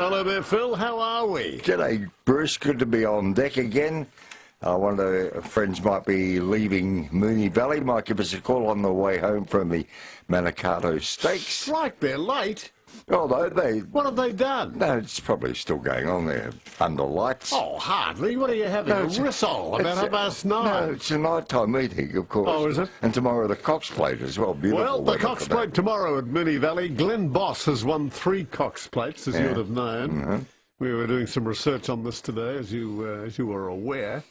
Hello there, Phil. How are we? G'day, Bruce. Good to be on deck again. One of the friends might be leaving Moonee Valley. Might give us a call on the way home from the Manikato Stakes. Strike, they're late. Oh, no, What have they done? No, it's probably still going on there under lights. Oh, hardly. What are you having? No, a rissole about 9:30? No, it's a nighttime meeting, of course. Oh, is it? And tomorrow the Cox Plate as well. Beautiful. Well, the weather Cox for that. Plate tomorrow at Moonee Valley. Glenn Boss has won 3 Cox Plates, as you would have known. Mm-hmm. We were doing some research on this today, as you were aware.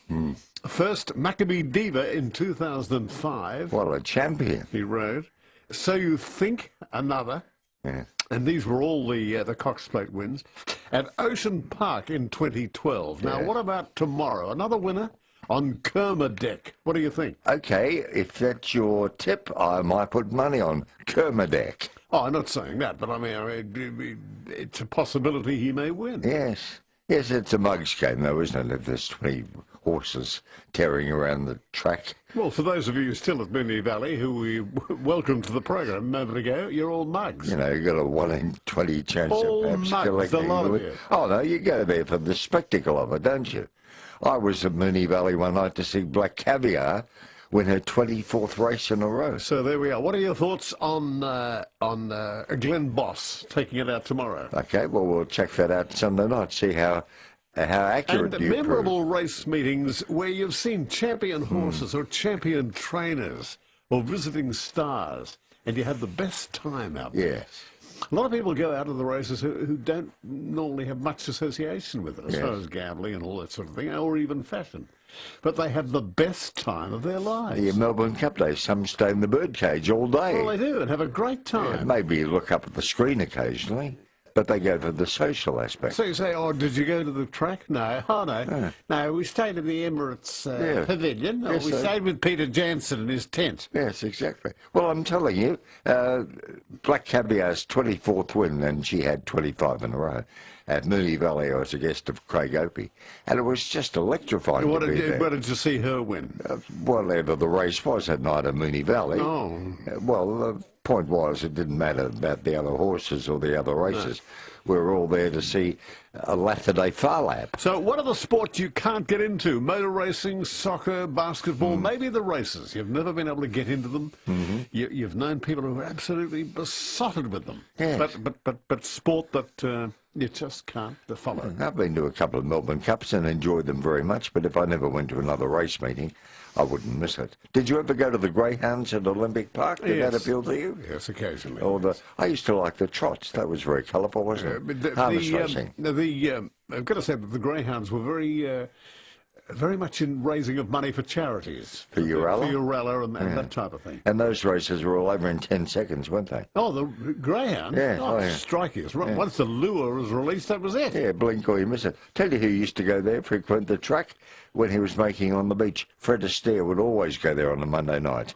First, Maccabee Diva in 2005. What a champion. He rode. So You Think, another. Yeah. And these were all the Cox Plate wins. At Ocean Park in 2012. Now, what about tomorrow? Another winner on Kermadec. What do you think? Okay, if that's your tip, I might put money on Kermadec. Oh, I'm not saying that, but I mean, it's a possibility he may win. Yes. Yes, it's a mugs game, though, isn't it? If there's 20 horses tearing around the track. Well, for those of you still at Moonee Valley who we welcomed to the program a moment ago, you're all mugs. You know, you've got a 1 in 20 chance All of perhaps mugs, collecting. a lot of you. Oh, no, you go there for the spectacle of it, don't you? I was at Moonee Valley one night to see Black Caviar win her 24th race in a row. So there we are. What are your thoughts on Glenn Boss taking it out tomorrow? Okay, well, we'll check that out Sunday night, see how accurate And you memorable race meetings where you've seen champion horses or champion trainers or visiting stars, and you had the best time out there. Yes. A lot of people go out of the races who don't normally have much association with it, as far as gambling and all that sort of thing, or even fashion. But they have the best time of their lives. The Melbourne Cup Days, some stay in the birdcage all day. Well, they do, and have a great time. Yeah, maybe look up at the screen occasionally, but they go for the social aspect. So you say, oh, did you go to the track? No. Oh, no. No, we stayed in the Emirates Pavilion. Yes, we stayed with Peter Jansen in his tent. Yes, exactly. Well, I'm telling you, Black Caviar's 24th win, and she had 25 in a row. At Moonee Valley, I was a guest of Craig Opie, and it was just electrifying to be there. Where did you see her win? Whatever the race was that night at Moonee Valley. Oh. Well, the point was it didn't matter about the other horses or the other races. We were all there to see a lap-a-day far lap. So what are the sports you can't get into? Motor racing, soccer, basketball, maybe the races. You've never been able to get into them. You've known people who are absolutely besotted with them. Yes. But sport that you just can't follow. I've been to a couple of Melbourne Cups and enjoyed them very much, but if I never went to another race meeting, I wouldn't miss it. Did you ever go to the Greyhounds at Olympic Park? Did that appeal to you? Yes, occasionally. Or I used to like the trots. That was very colourful, wasn't it? Harness racing. I've got to say that the Greyhounds were very much in raising of money for charities. For Urella? For Urella and that type of thing. And those races were all over in 10 seconds, weren't they? Oh, the Greyhound? Yeah. Oh, striking. Once the lure was released, that was it. Yeah, blink or you miss it. Tell you who used to go there, frequent the track, when he was making on the beach. Fred Astaire would always go there on a Monday night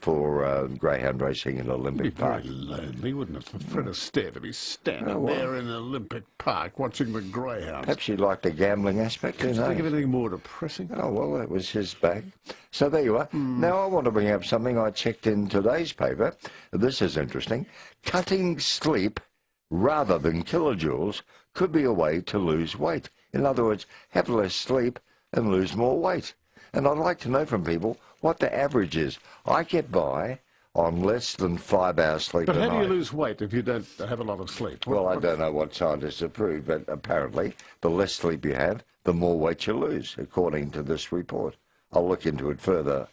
for greyhound racing in Olympic Park. Very lonely, wouldn't it, for Fred Astaire to be standing there in Olympic Park watching the Greyhounds? Perhaps he liked the gambling aspect. Can't you think of anything more depressing? Oh, well, that was his bag. So there you are. Now I want to bring up something I checked in today's paper. This is interesting. Cutting sleep rather than kilojoules could be a way to lose weight. In other words, have less sleep and lose more weight. And I'd like to know from people what the average is. I get by on less than 5 hours sleep a night. But how do you lose weight if you don't have a lot of sleep? Well, I don't know what scientists have proved, but apparently the less sleep you have, the more weight you lose, according to this report. I'll look into it further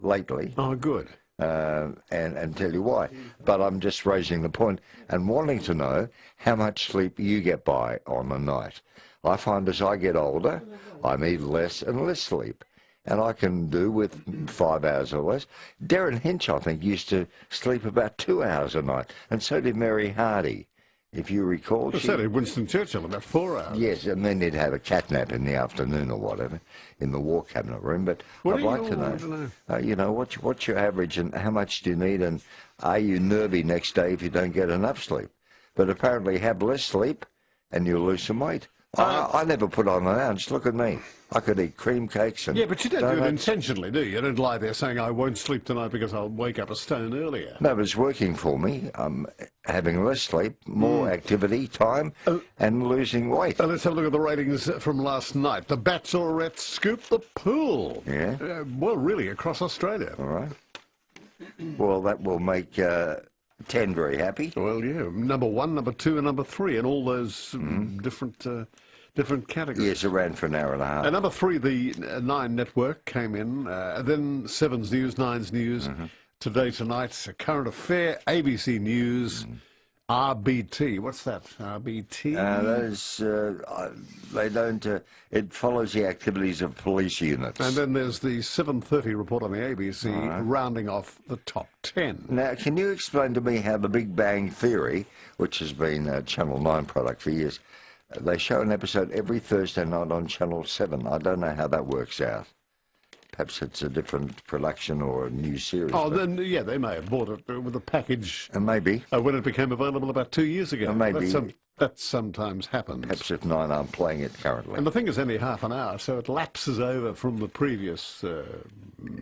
lately. Oh, good. And tell you why. But I'm just raising the point and wanting to know how much sleep you get by on a night. I find as I get older, I need less and less sleep. And I can do with 5 hours or less. Darren Hinch, I think, used to sleep about 2 hours a night. And so did Mary Hardy, if you recall. So did Winston Churchill, about 4 hours. Yes, and then he'd have a cat nap in the afternoon or whatever in the war cabinet room. But I'd like to know, you know, what's your average and how much do you need? And are you nervy next day if you don't get enough sleep? But apparently have less sleep and you'll lose some weight. I never put on an ounce. Look at me. I could eat cream cakes and Yeah, but you don't do it donuts. intentionally, do you? You don't lie there saying, I won't sleep tonight because I'll wake up a stone earlier. No, but it's working for me. I'm having less sleep, more activity time, and losing weight. Let's have a look at the ratings from last night. The Bachelorette scooped the pool. Yeah. Well, really, across Australia. All right. Well, that will make 10 very happy. Well, yeah. Number 1, number 2, and number 3 in all those different categories. Yes, it ran for an hour and a half. Number 3, the 9 network came in. Then 7's News, 9's News, Today Tonight, Current Affair, ABC News, RBT. What's that? RBT? They don't. It follows the activities of police units. And then there's the 7:30 report on the ABC, rounding off the top 10. Now, can you explain to me how the Big Bang Theory, which has been a Channel 9 product for years, they show an episode every Thursday night on Channel 7. I don't know how that works out. Perhaps it's a different production or a new series. Oh, then, yeah, they may have bought it with a package. Maybe. When it became available about 2 years ago. Maybe. That sometimes happens. Perhaps if 9 aren't playing it currently. And the thing is only half an hour, so it lapses over from the previous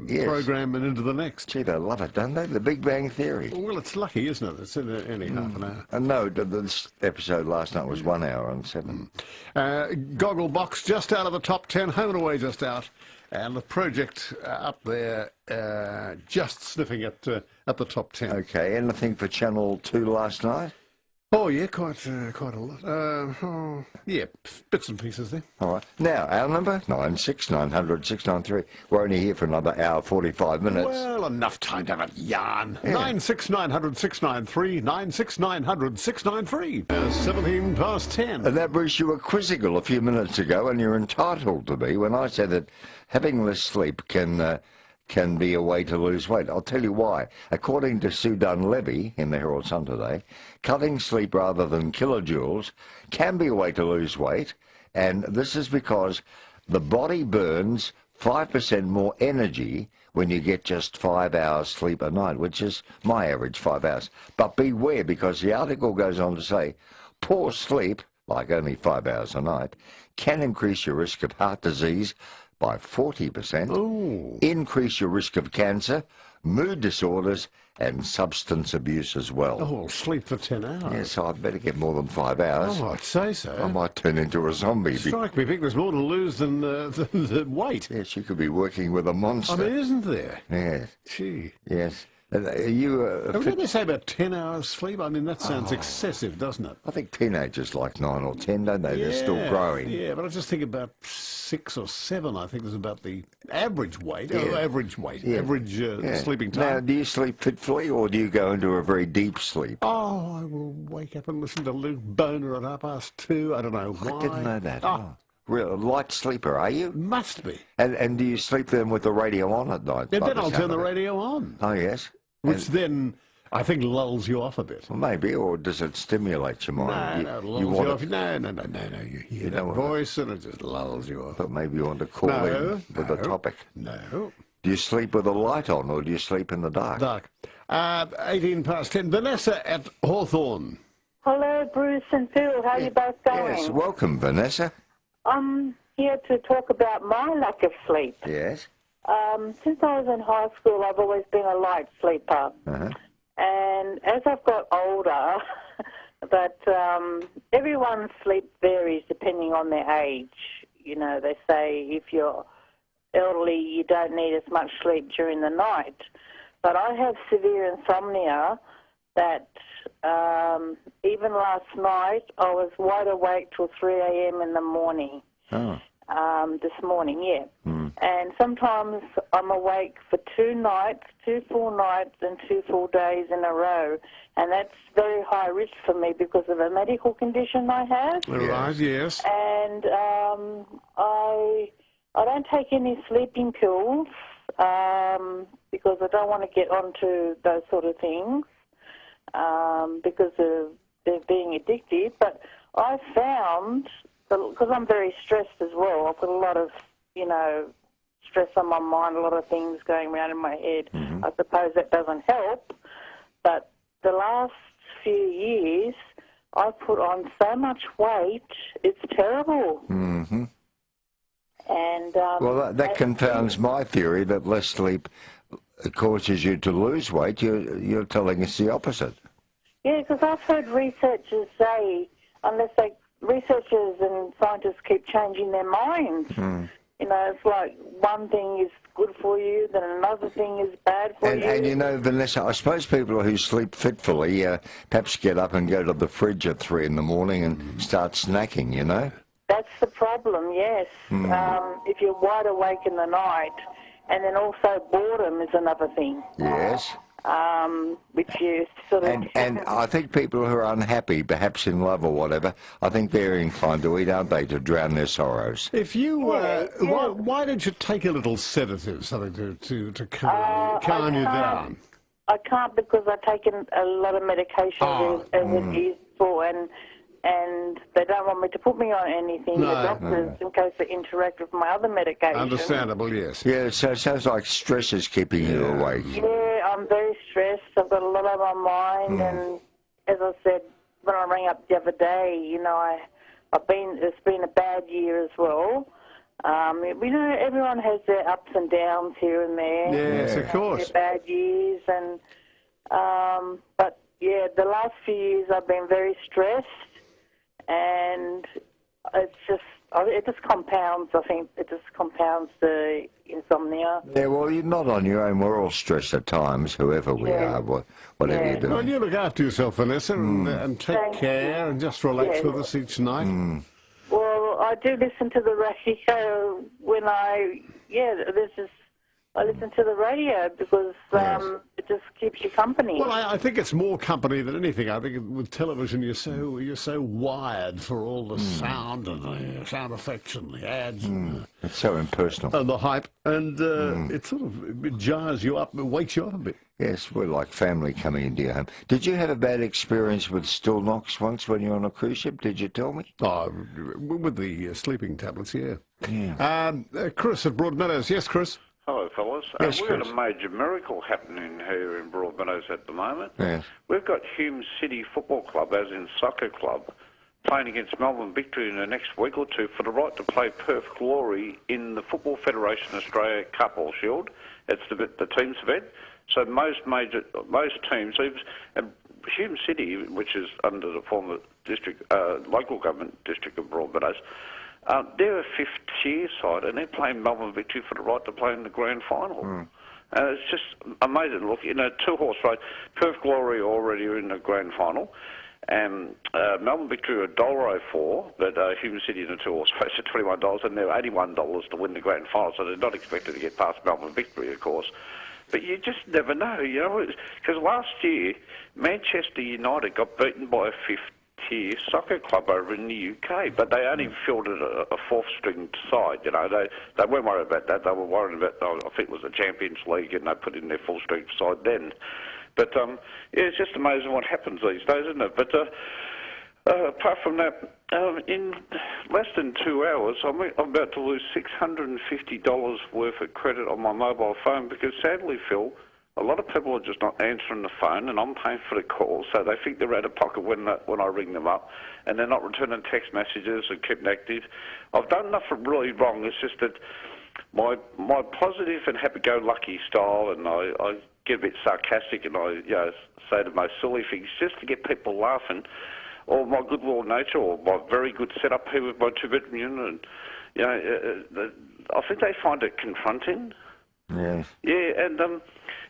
Yes. program and into the next. Gee, they love it, don't they? The Big Bang Theory. Well, it's lucky, isn't it? It's in only half an hour. No, this episode last night was 1 hour on 7. Gogglebox just out of the top 10, Home and Away just out. And the Project up there, just sniffing at the top 10. Okay, anything for Channel 2 last night? Oh, yeah, quite a lot. Yeah, bits and pieces there. All right. Now, our number, 96900 693. We're only here for another hour, 45 minutes. Well, enough time to have a yarn. Yeah. 96900 693, 96900 693. 17 past 10. And that Bruce, you were quizzical a few minutes ago, and you're entitled to be, when I said that having less sleep can be a way to lose weight. I'll tell you why. According to Sue Dunn-Levy in the Herald Sun today, cutting sleep rather than kilojoules can be a way to lose weight, and this is because the body burns 5% more energy when you get just 5 hours sleep a night, which is my average, 5 hours. But beware, because the article goes on to say, poor sleep, like only 5 hours a night, can increase your risk of heart disease by 40%, increase your risk of cancer, mood disorders, and substance abuse as well. Oh, sleep for 10 hours. Yes, so I'd better get more than 5 hours. Oh, I'd say so. I might turn into a zombie. Strike me, think there's more to lose than the weight. Yes, you could be working with a monster. I mean, isn't there? Yes. Gee. Yes. Are you What did they say about 10 hours sleep? I mean, that sounds excessive, doesn't it? I think teenagers like 9 or 10, don't they? They're still growing. Yeah, but I just think about 6 or 7, I think is about the average weight. Average sleeping time. Now, do you sleep fitfully or do you go into a very deep sleep? Oh, I will wake up and listen to Luke Boner at 2:30. I don't know why. I didn't know that. Real light sleeper, are you? Must be. And do you sleep then with the radio on at night? And then I'll turn the radio on. Oh, yes. Which then, I think, lulls you off a bit. Well, maybe, or does it stimulate your mind? No, it lulls you off. No. You hear that voice and it just lulls you off. But maybe you want to call in with the topic. No. Do you sleep with a light on or do you sleep in the dark? Dark. 18 past 10. Vanessa at Hawthorne. Hello, Bruce and Phil. How are you both going? Yes, welcome, Vanessa. I'm here to talk about my lack of sleep. Yes. Since I was in high school, I've always been a light sleeper. And as I've got older, but everyone's sleep varies depending on their age. You know, they say if you're elderly, you don't need as much sleep during the night. But I have severe insomnia that even last night I was wide awake till 3 a.m. in the morning. Oh. This morning, yeah. And sometimes I'm awake for 2 full nights and 2 full days in a row. And that's very high risk for me because of a medical condition I have. Right, yes. And I don't take any sleeping pills because I don't want to get onto those sort of things because of they're being addictive. But I found, because I'm very stressed as well, I've got a lot of, stress on my mind, a lot of things going around in my head. I suppose that doesn't help. But the last few years, I put on so much weight, it's terrible. Mm-hmm. And Well, that confounds my theory that less sleep causes you to lose weight. You're telling us the opposite. yeah, because I've heard researchers say, researchers and scientists keep changing their minds. You know, it's like one thing is good for you, then another thing is bad for you. And you know, Vanessa, I suppose people who sleep fitfully perhaps get up and go to the fridge at 3 in the morning and start snacking, you know? That's the problem, yes. If you're wide awake in the night, and then also boredom is another thing. Yes. Which you sort of... And I think people who are unhappy, perhaps in love or whatever, I think they're inclined to eat, aren't they, to drown their sorrows. If you, why don't you take a little sedative, something to calm you down? I can't because I've taken a lot of medication as it is for, and they don't want me to put me on anything, the doctors, in case they interact with my other medication. Understandable, yes. Yeah, so it sounds like stress is keeping you awake. Yeah, I'm very stressed. I've got a lot on my mind, and as I said when I rang up the other day, you know, it's been a bad year as well. You know, everyone has their ups and downs here and there. Yes, of course. Their bad years, and but yeah, the last few years I've been very stressed. And it just compounds, I think, it just compounds the insomnia. Yeah, well, you're not on your own. We're all stressed at times, whoever we are, whatever you do. Well, you look after yourself, Vanessa, and take care and just relax with us each night. Well, I do listen to the radio when I listen to the radio because it just keeps you company. Well, I think it's more company than anything. I think with television, you're so wired for all the sound and the sound effects and the ads. It's so impersonal. And the hype. And it sort of jars you up, it wakes you up a bit. Yes, we're like family coming into your home. Did you have a bad experience with still knocks once when you were on a cruise ship? Did you tell me? Oh, with the sleeping tablets, yeah. Chris at Broadmeadows. Yes, Chris? Hello, fellas. Yes, we've got a major miracle happening here in Broadmeadows at the moment. Yes. We've got Hume City Football Club, as in soccer club, playing against Melbourne Victory in the next week or two for the right to play Perth Glory in the Football Federation Australia Cup or Shield. It's the team's event. So most teams, and Hume City, which is under the former local government district of Broadmeadows, they're a fifth-tier side, and they're playing Melbourne Victory for the right to play in the grand final. It's just amazing. Look, in a two-horse race, Perth Glory already are in the grand final, and Melbourne Victory are $1.04, but Hume City in a two-horse race are $21, and they're $81 to win the grand final, so they're not expected to get past Melbourne Victory, of course. But you just never know, you know, because last year, Manchester United got beaten by a fifth-tier soccer club over in the UK, but they only fielded a fourth-string side, you know. They weren't worried about that. They were worried about, I think it was the Champions League, and they put in their full-string side then. But, yeah, it's just amazing what happens these days, isn't it? But apart from that, in less than 2 hours, I'm about to lose $650 worth of credit on my mobile phone because, sadly, Phil, a lot of people are just not answering the phone, and I'm paying for the call, so they think they're out of pocket when I ring them up, and they're not returning text messages and keeping active. I've done nothing really wrong. It's just that my positive and happy-go-lucky style, and I get a bit sarcastic, and I say the most silly things just to get people laughing, or my good will nature, or my very good setup here with my two-bedroom unit, and I think they find it confronting. Yes. Yeah, and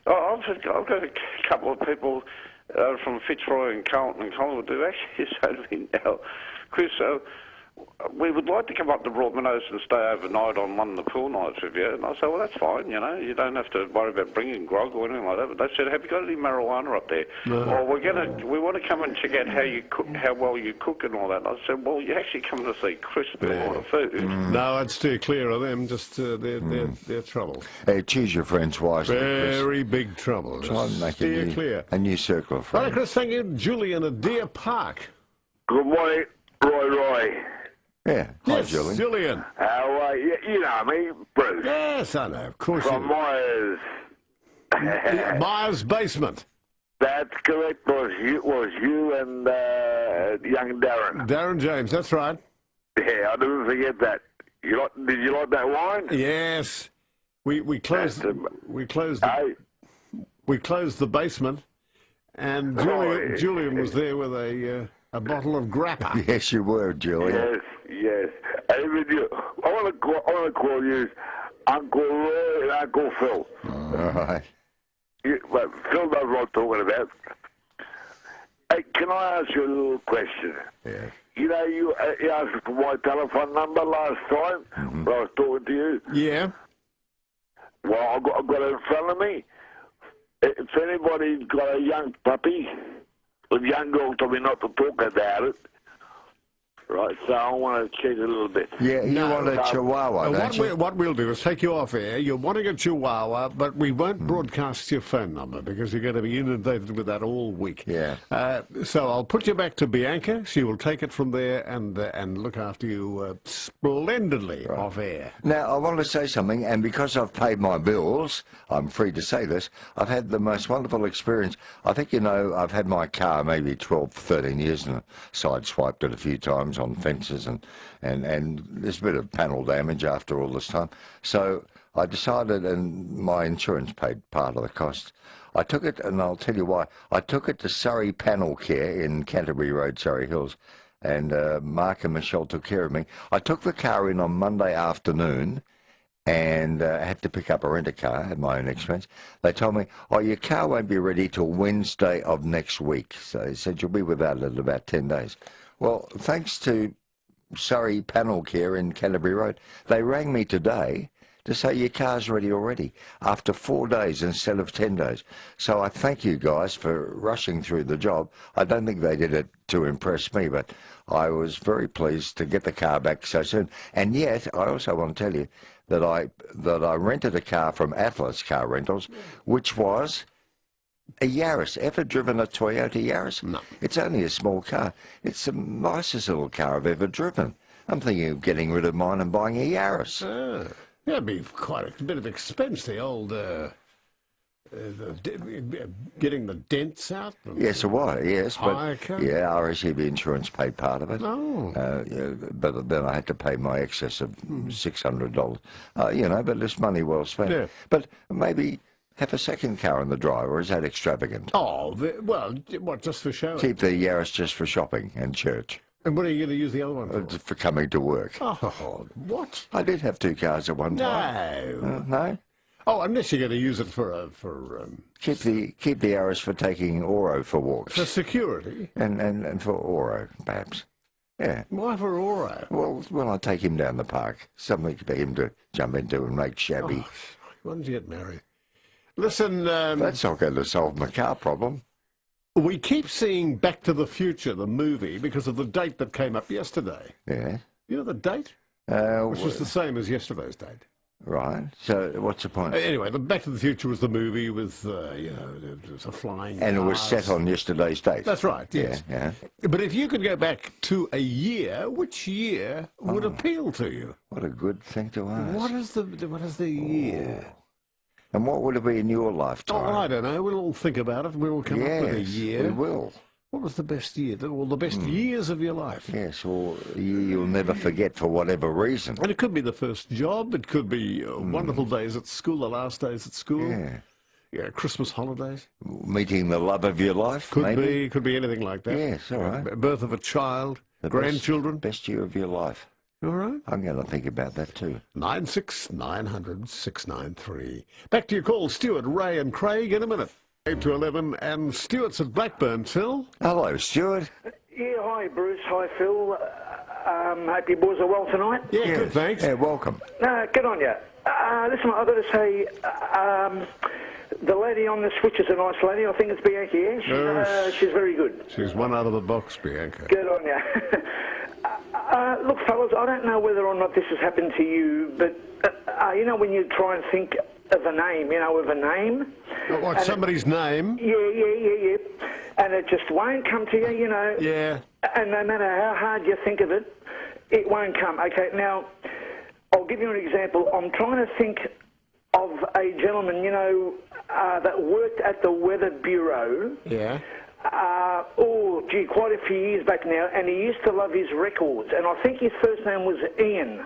I've got a couple of people from Fitzroy and Carlton and Collingwood who actually say to me now, Chris, we would like to come up to Broadmeadows and stay overnight on one of the pool nights with you. And I said, well, that's fine, you know, you don't have to worry about bringing grog or anything like that. But they said, have you got any marijuana up there? No. Or we want to come and check out how you cook, how well you cook and all that. And I said, well, you actually come to see Chris before the food. No, I'd steer clear of them, just they're trouble. Hey, choose your friends wisely, Chris. Very big trouble. Try and make steer clear. A new circle of friends. All right, Chris, thank you. Julian at Deer Park. Good morning, Roy. Yeah, hi, yes, Julian. How are you? You know me, Bruce. Yes, I know, of course From you Myers. Myers Basement. That's correct. Was you and young Darren? Darren James, that's right. Yeah, I didn't forget that. Did you like that wine? Yes. We closed the basement, and Julian was there with a bottle of grappa. Yes, you were, Julian. Yes. Even you, I want to call you Uncle Roy and Uncle Phil. All right. But Phil knows what I'm talking about. Hey, can I ask you a little question? Yeah. You know, you asked for my telephone number last time when I was talking to you. Yeah. Well, I've got it in front of me. If anybody's got a young puppy, a young girl told me not to talk about it. Right, so I want to cheat a little bit. Yeah, you want a Chihuahua, don't you? What we'll do is take you off air. You're wanting a Chihuahua, but we won't broadcast your phone number because you're going to be inundated with that all week. Yeah. So I'll put you back to Bianca. She will take it from there and look after you splendidly off air. Now, I want to say something, and because I've paid my bills, I'm free to say this, I've had the most wonderful experience. I think, you know, I've had my car maybe 12, 13 years and sideswiped it a few times on fences, and there's a bit of panel damage after all this time. So I decided, and my insurance paid part of the cost. I took it, and I'll tell you why. I took it to Surrey Panel Care in Canterbury Road, Surrey Hills, and Mark and Michelle took care of me. I took the car in on Monday afternoon, and I had to pick up a rent-a-car at my own expense. They told me, oh, your car won't be ready till Wednesday of next week. So they said, you'll be without it in about 10 days. Well, thanks to Surrey Panel Care in Canterbury Road, they rang me today to say your car's ready already after 4 days instead of 10 days. So I thank you guys for rushing through the job. I don't think they did it to impress me, but I was very pleased to get the car back so soon. And yet, I also want to tell you that I rented a car from Atlas Car Rentals, which was a Yaris. Ever driven a Toyota Yaris? No. It's only a small car. It's the nicest little car I've ever driven. I'm thinking of getting rid of mine and buying a Yaris. That'd be quite a bit of expense, the old... getting the dents out? Yes, it was, yes. But, car? yeah, RSEB insurance paid part of it. Oh. But then I had to pay my excess of $600. You know, but it's money well spent. Yeah. But maybe have a second car in the drive, or is that extravagant? Oh, well, what, just for show? Keep the Yaris just for shopping and church. And what are you going to use the other one for? For coming to work. Oh, what? I did have 2 cars at one time. No. No? Oh, unless you're going to use it for Keep the Yaris for taking Oro for walks. for security. And for Oro, perhaps. Yeah. Why for Oro? Well, I take him down the park. Something for him to jump into and make shabby. Oh, why did you get married? Listen, That's not going to solve my car problem. we keep seeing Back to the Future, the movie, because of the date that came up yesterday. Yeah. You know the date? Which was the same as yesterday's date. Right. So what's the point? Anyway, the Back to the Future was the movie with, you know, it was a flying And it was cars. set on yesterday's date. That's right, yes. Yeah. But if you could go back to a year, which year would appeal to you? What a good thing to ask. What is the year? And what would it be in your lifetime? Oh, I don't know. We'll all think about it. We'll come up with a year. we will. What was the best year? Or the best years of your life? Yes, or you'll never forget for whatever reason. And it could be the first job. It could be wonderful days at school, the last days at school. Yeah, Christmas holidays. Meeting the love of your life, maybe? Could be anything like that. Yes, all right. Birth of a child, grandchildren. Best year of your life. All right. I'm going to think about that too. 96900 693. Back to your call, Stuart, Ray and Craig in a minute. 8 to 11, and Stuart's at Blackburn, Phil. Hello, Stuart. Yeah, hi Bruce, hi Phil. Hope you boys are well tonight. Yeah, good, thanks. Yeah, welcome. Good on you. Listen, I've got to say, the lady on the switch is a nice lady. I think it's Bianca, yeah? She's very good. She's one out of the box, Bianca. Good on you. Look, fellas, I don't know whether or not this has happened to you, but, you know, when you try and think of a name, What, somebody's name? Yeah. And it just won't come to you, you know. Yeah. And no matter how hard you think of it, it won't come. Okay, now, I'll give you an example. I'm trying to think of a gentleman, you know, that worked at the Weather Bureau. Yeah. Quite a few years back now, and he used to love his records, and I think his first name was Ian.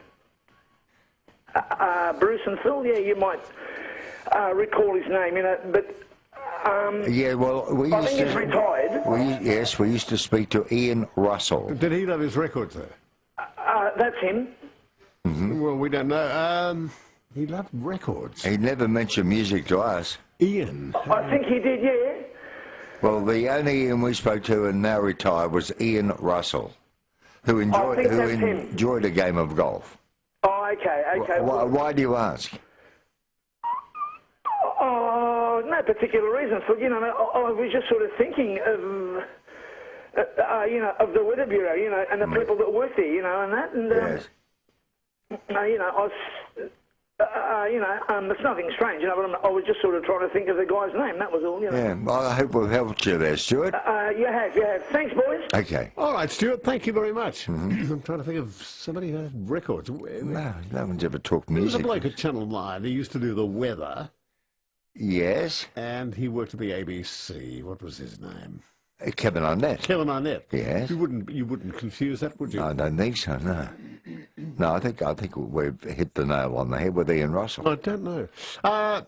Bruce and Phil, yeah, you might recall his name, you know, but... yeah, well, I think he's retired. We used to speak to Ian Russell. Did he love his records, though? That's him. Mm-hmm. Well, we don't know. He loved records. He never mentioned music to us. Ian. I think he did, yeah. Well, the only Ian we spoke to and now retired was Ian Russell, who enjoyed a game of golf. Oh, okay. Why do you ask? Oh, no particular reason. So, you know, I was just sort of thinking of, you know, of the Weather Bureau, you know, and the people that work there, you know, and that. And, Yes. you know, I was... you know, it's nothing strange, you know, but I was just sort of trying to think of the guy's name, that was all, you know. Yeah, well, I hope we've helped you there, Stuart. You have. Thanks, boys. Okay. All right, Stuart, thank you very much. I'm trying to think of somebody who had records. No one's ever talked There was music. a bloke at Channel 9. He used to do the weather, Yes. and he worked at the ABC. What was his name? Kevin Arnett. Kevin Arnett. Yes. You wouldn't confuse that, would you? I don't think so, no. No, I think we've hit the nail on the head with Ian Russell. I don't know. That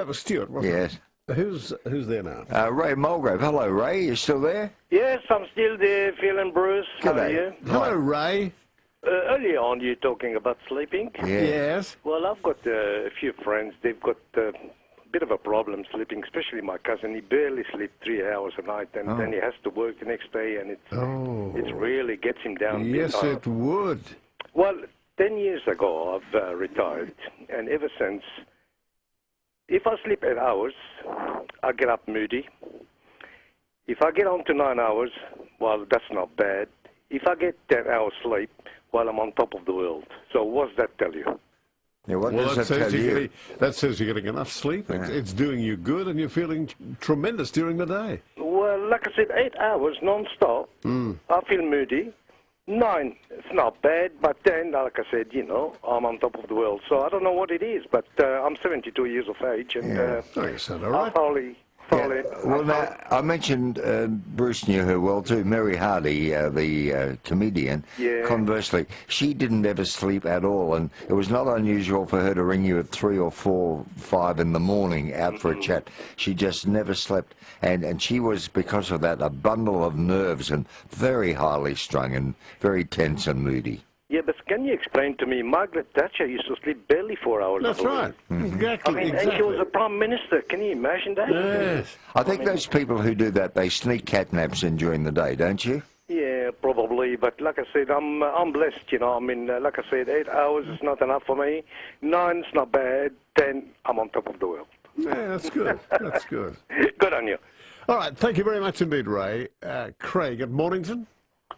was Stuart, wasn't Yes. it? Who's there now? Ray Mulgrave. Hello, Ray. You still there? Yes, I'm still there, Phil and Bruce. How are G'day. you? Hello, Ray. Earlier on, you talking about sleeping. Yeah. Yes. Well, I've got a few friends. They've got a bit of a problem sleeping, especially my cousin. He barely sleeps 3 hours a night, and then he has to work the next day, and it really gets him down. Yes, big time. it would. Well, 10 years ago, I've retired, and ever since, if I sleep 8 hours, I get up moody. If I get on to 9 hours, well, that's not bad. If I get 10 hours sleep, well, I'm on top of the world. So what's that tell you? Yeah, what Well, does that tell you? that says you're getting enough sleep. Yeah. It's doing you good, and you're feeling tremendous during the day. Well, like I said, 8 hours non-stop, I feel moody. 9, it's not bad, but then, like I said, you know, I'm on top of the world. So I don't know what it is, but I'm 72 years of age, and Oh, you sound all right. I thoroughly. Well, now, I mentioned Bruce knew her well too. Mary Hardy, the comedian. Yeah. Conversely, she didn't ever sleep at all, and it was not unusual for her to ring you at 3 or 4, 5 in the morning out for a chat. She just never slept, and she was, because of that, a bundle of nerves and very highly strung and very tense and moody. Yeah, but can you explain to me, Margaret Thatcher used to sleep barely 4 hours. That's right. Exactly. I mean, exactly. and she was a prime minister. Can you imagine that? Yes. I think those people who do that, they sneak cat naps in during the day, don't you? Yeah, probably. But like I said, I'm blessed, you know. I mean, like I said, 8 hours is not enough for me. 9's not bad. 10, I'm on top of the world. Yeah, that's good. That's good. Good on you. All right. Thank you very much indeed, Ray. Craig at Mornington.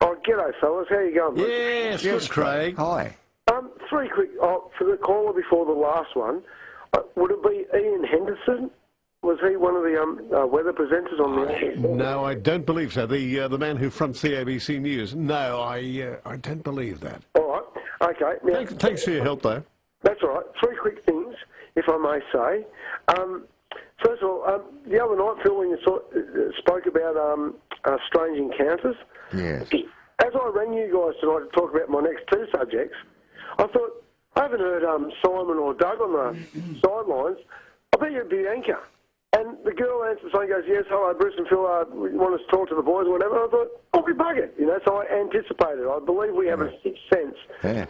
Oh, g'day, fellas. How you going? Yes, good, Craig. Hi. 3 quick. For the caller before the last one, would it be Ian Henderson? Was he one of the weather presenters on the? No, I don't believe so. The man who fronts the ABC News. No, I don't believe that. All right. Okay. Now, Thanks for your help, though. that's all right. 3 quick things, if I may say. First of all, the other night, Phil, when you spoke about strange encounters. Yes. As I rang you guys tonight to talk about my next 2 subjects, I thought, I haven't heard Simon or Doug on the sidelines. I bet you'd be Bianca. And the girl answers and goes, yes, hello, Bruce and Phil, want us to talk to the boys or whatever. I thought, I'll be buggered, you know, so I anticipated. I believe we have a sixth sense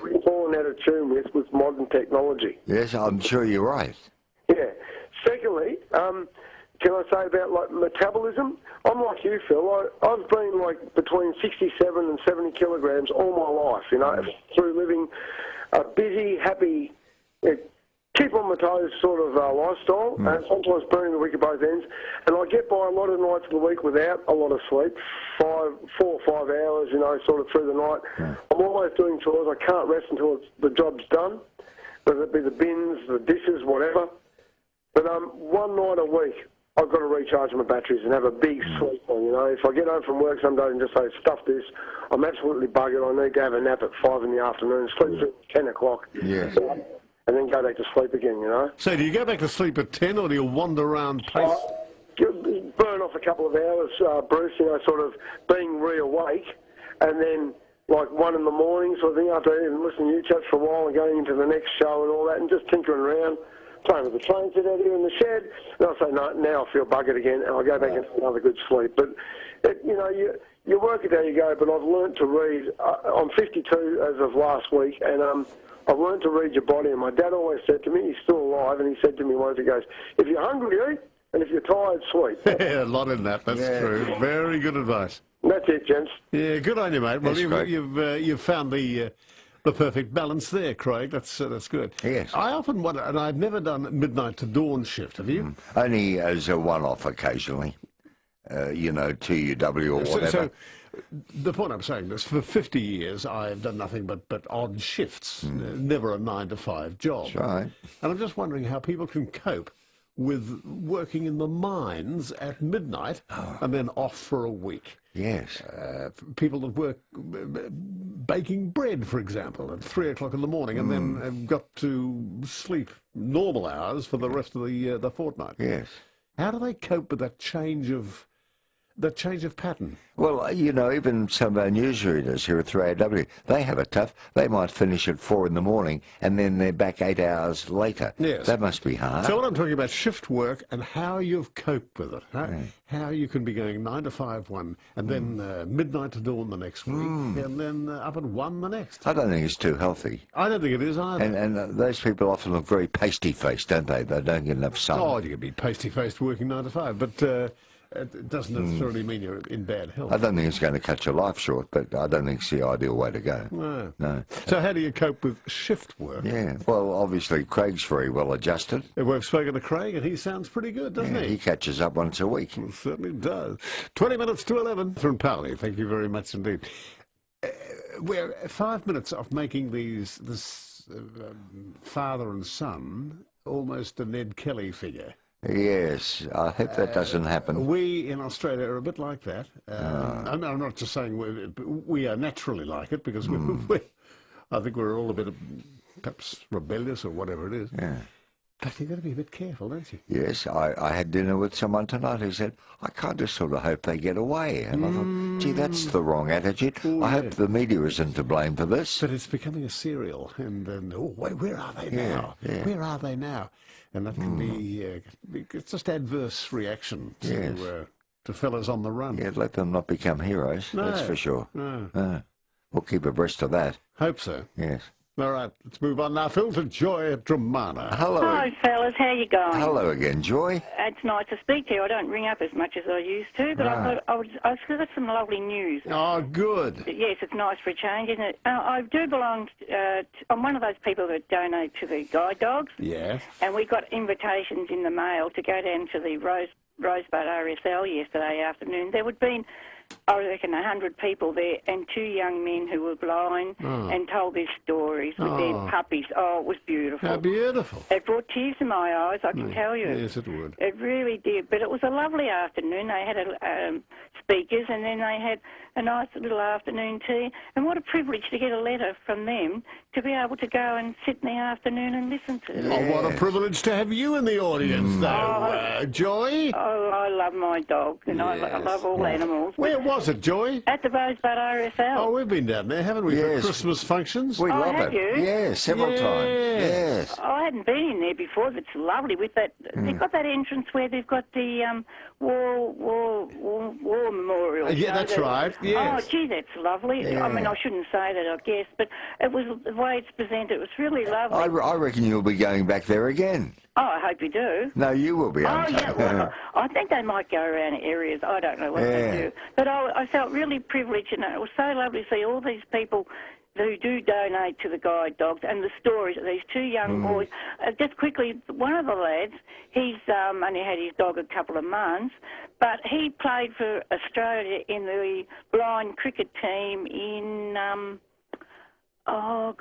we've fallen out of tune with modern technology. Yes, I'm sure you're right. Yeah. Secondly, can I say about like metabolism? I'm like you, Phil. I've been like between 67 and 70 kilograms all my life, you know, through living a busy, happy, keep on my toes sort of lifestyle, and sometimes burning the wick at both ends. And I get by a lot of nights of the week without a lot of sleep, 4 or 5 hours, you know, sort of through the night. I'm always doing chores. I can't rest until the job's done, whether it be the bins, the dishes, whatever. But 1 night a week, I've got to recharge my batteries and have a big sleep on, you know. If I get home from work some days and just say, stuff this, I'm absolutely buggered. I need to have a nap at 5 in the afternoon, sleep through 10 o'clock. Yes. and then go back to sleep again, you know. So do you go back to sleep at 10, or do you wander around pace? Burn off a couple of hours, Bruce, you know, sort of being re-awake, and then like 1 in the morning sort of thing, after even listening to you chats for a while and going into the next show and all that, and just tinkering around, playing with the train set out here in the shed, and I'll say, no, now I feel buggered again, and I'll go back into another good sleep. But, you know, you work it how you go, but I've learnt to read. I'm 52 as of last week, and I've learnt to read your body, and my dad always said to me, he's still alive, and he said to me once, he goes, if you're hungry, eat, and if you're tired, sleep. Yeah, a lot in that, that's true. Very good advice. That's it, gents. Yeah, good on you, mate. Well, you've found the perfect balance there, Craig. That's good. Yes. I often wonder, and I've never done midnight to dawn shift. Have you? Only as a one-off occasionally. You know, 2UW or whatever. So the point I'm saying is, for 50 years, I've done nothing but odd shifts, never a 9-to-5 job. That's right. And I'm just wondering how people can cope with working in the mines at midnight and then off for a week. Yes. People that work baking bread, for example, at 3 o'clock in the morning, and then have got to sleep normal hours for the rest of the fortnight. Yes. How do they cope with that change of pattern? Well, you know, even some of our newsreaders here at 3AW, they have it tough. They might finish at 4 in the morning and then they're back 8 hours later. Yes. That must be hard. So what I'm talking about, shift work and how you've coped with it. How you can be going 9-to-5 one, and then midnight to dawn the next week, and then up at 1 the next. I don't think it's too healthy. I don't think it is either. And those people often look very pasty-faced, don't they? They don't get enough sun. Oh, you can be pasty-faced working 9 to 5, but it doesn't necessarily mean you're in bad health. I don't think it's going to cut your life short, but I don't think it's the ideal way to go. No. So how do you cope with shift work? Yeah, well, obviously Craig's very well adjusted. We've spoken to Craig, and he sounds pretty good, doesn't he? He catches up once a week. He certainly does. 20 minutes to 11 from Powley. Thank you very much indeed. We're 5 minutes off making this father and son almost a Ned Kelly figure. Yes, I hope that doesn't happen. We in Australia are a bit like that. I'm not just saying we are naturally like it, because I think we're all a bit perhaps rebellious or whatever it is. Yeah. But you've got to be a bit careful, don't you? Yes, I had dinner with someone tonight who said, I kind of sort of hope they get away. And I thought, gee, that's the wrong attitude. I hope the media isn't to blame for this. But it's becoming a serial. And where are they now? Yeah. Where are they now? And that can be it's just adverse reaction to fellas on the run. Yeah, let them not become heroes, that's for sure. No. We'll keep abreast of that. Hope so. Yes. All right, let's move on now, Phil, to Joy at Dramana. Hello. Hi, fellas. How you going? Hello again, Joy. It's nice to speak to you. I don't ring up as much as I used to, but I thought I've got some lovely news. Oh, good. Yes, it's nice for a change, isn't it? I do belong I'm one of those people that donate to the guide dogs. Yes. And we got invitations in the mail to go down to the Rosebud RSL yesterday afternoon. There would been, I reckon, 100 people there, and 2 young men who were blind and told their stories with their puppies. Oh, it was beautiful. How beautiful. It brought tears to my eyes, I can tell you. Yes, it would. It really did. But it was a lovely afternoon. They had speakers, and then they had a nice little afternoon tea. And what a privilege to get a letter from them to be able to go and sit in the afternoon and listen to them. Oh, what a privilege to have you in the audience, though, Joy. Oh, I love my dog, and I love all animals. Where was it, Joy? At the Rosebud RSL. Oh, we've been down there, haven't we, Yes. for Christmas functions? We love have it. you? Yes, several times. Yes. I hadn't been in there before. It's lovely with that. They've got that entrance where they've got the war memorial. Yeah, that's right. Yes. Oh, gee, that's lovely. Yeah. I mean, I shouldn't say that, I guess, but it was the way it's presented. It was really lovely. I reckon you'll be going back there again. Oh, I hope you do. No, you will be. Oh, yeah. Well, I think they might go around areas. I don't know what they do. But I felt really privileged, and it was so lovely to see all these people who do donate to the guide dogs and the stories of these 2 young boys. Just quickly, one of the lads, he's only had his dog a couple of months, but he played for Australia in the blind cricket team in, I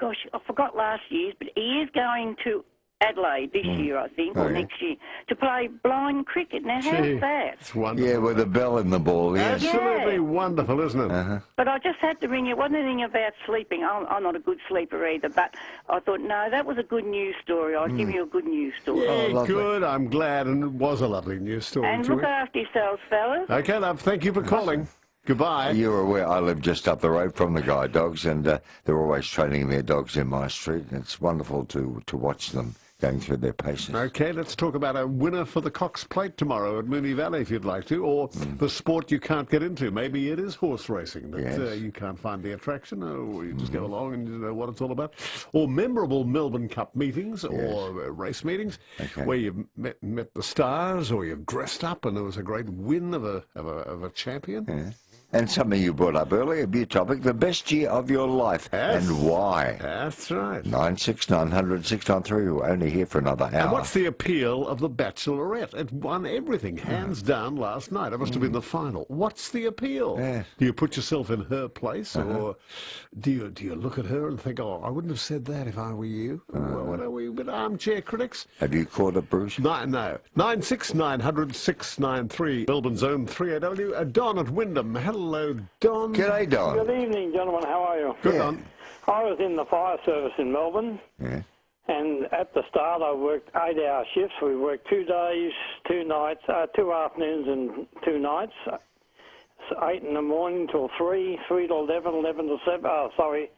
forgot last year's, but he is going to Adelaide this year, I think, or next year, to play blind cricket. Now, how's that? It's wonderful. Yeah, with a bell in the ball, yes. Absolutely wonderful, isn't it? But I just had to ring you. It wasn't anything about sleeping. I'm not a good sleeper either, but I thought, no, that was a good news story. I'll give you a good news story. Yeah, good. I'm glad, and it was a lovely news story. And look after yourselves, fellas. Okay, love. Thank you for calling. Goodbye. You're aware I live just up the road from the guide dogs, and they're always training their dogs in my street, and it's wonderful to watch them going through their paces. Okay, let's talk about a winner for the Cox Plate tomorrow at Moonee Valley, if you'd like to, or the sport you can't get into. Maybe it is horse racing, but you can't find the attraction, or you just go along and you know what it's all about. Or memorable Melbourne Cup meetings or race meetings where you've met the stars, or you've dressed up and there was a great win of a champion. Yeah. And something you brought up earlier, a new topic, the best year of your life, and why. That's right. 96900 693, we're only here for another hour. And what's the appeal of The Bachelorette? It won everything, hands down, last night. It must have been the final. What's the appeal? Yeah. Do you put yourself in her place, or do you look at her and think, oh, I wouldn't have said that if I were you? Well, what are we, with armchair critics? Have you caught it, Bruce? No. 96900 693, Melbourne's own 3AW. Don at Wyndham. Hello, Don. G'day, Don. Good evening, gentlemen. How are you? Good, Don. I was in the fire service in Melbourne, and at the start I worked 8-hour shifts. We worked 2 days, 2 nights, 2 afternoons and 2 nights. 8 in the morning till 3, 3 till 11, 11 till 7.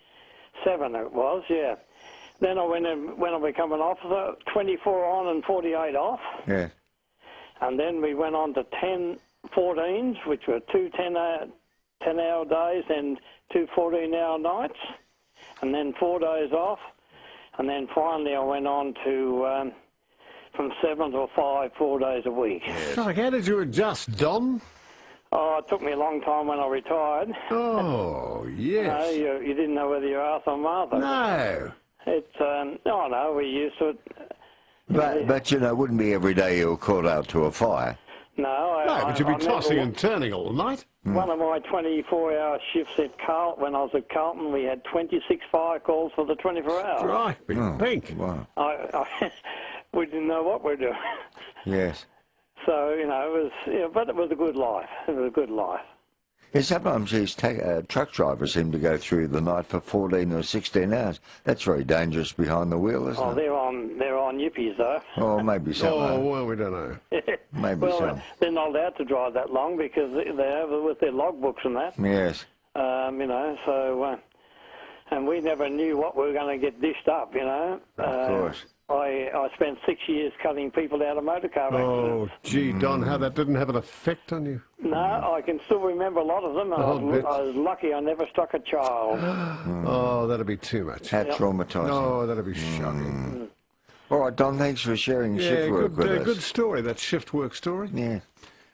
7 it was, yeah. Then I went in, when I became an officer, 24 on and 48 off. Yeah. And then we went on to 10 14s, which were 2 10-hour days and 2 14-hour nights, and then 4 days off. And then finally I went on to from 7 to 5, 4 days a week. How did you adjust, Don? Oh, it took me a long time when I retired. Oh, yes. You didn't know whether you're Arthur or Martha. No. No, we're used to it. But you know, it wouldn't be every day you were called out to a fire. No, but you'd be tossing and turning all night. One of my 24-hour shifts at Carlton, when I was at Carlton, we had 26 fire calls for the 24 hours. Right, pink. Wow. We didn't know what we were doing. Yes. So, it was, but it was a good life. It was a good life. Yeah, sometimes these truck drivers seem to go through the night for 14 or 16 hours. That's very dangerous behind the wheel, isn't it? They're on yippies, though. Oh, maybe so. Oh, well, we don't know. Maybe so. They're not allowed to drive that long because they're over with their logbooks and that. Yes. And we never knew what we were going to get dished up, Of course. I spent 6 years cutting people out of motorcar accidents. Oh, gee, Don, how that didn't have an effect on you. No, I can still remember a lot of them. I was lucky I never struck a child. Oh, that'd be too much. How traumatising. Oh, that'd be shocking. All right, Don, thanks for sharing shift work with us. Good story, that shift work story. Yeah.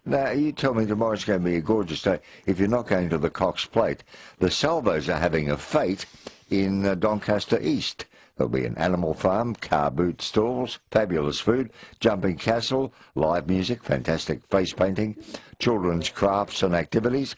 Now, you tell me tomorrow's going to be a gorgeous day. If you're not going to the Cox Plate, the Salvos are having a fete in Doncaster East. There'll be an animal farm, car boot stalls, fabulous food, jumping castle, live music, fantastic face painting, children's crafts and activities,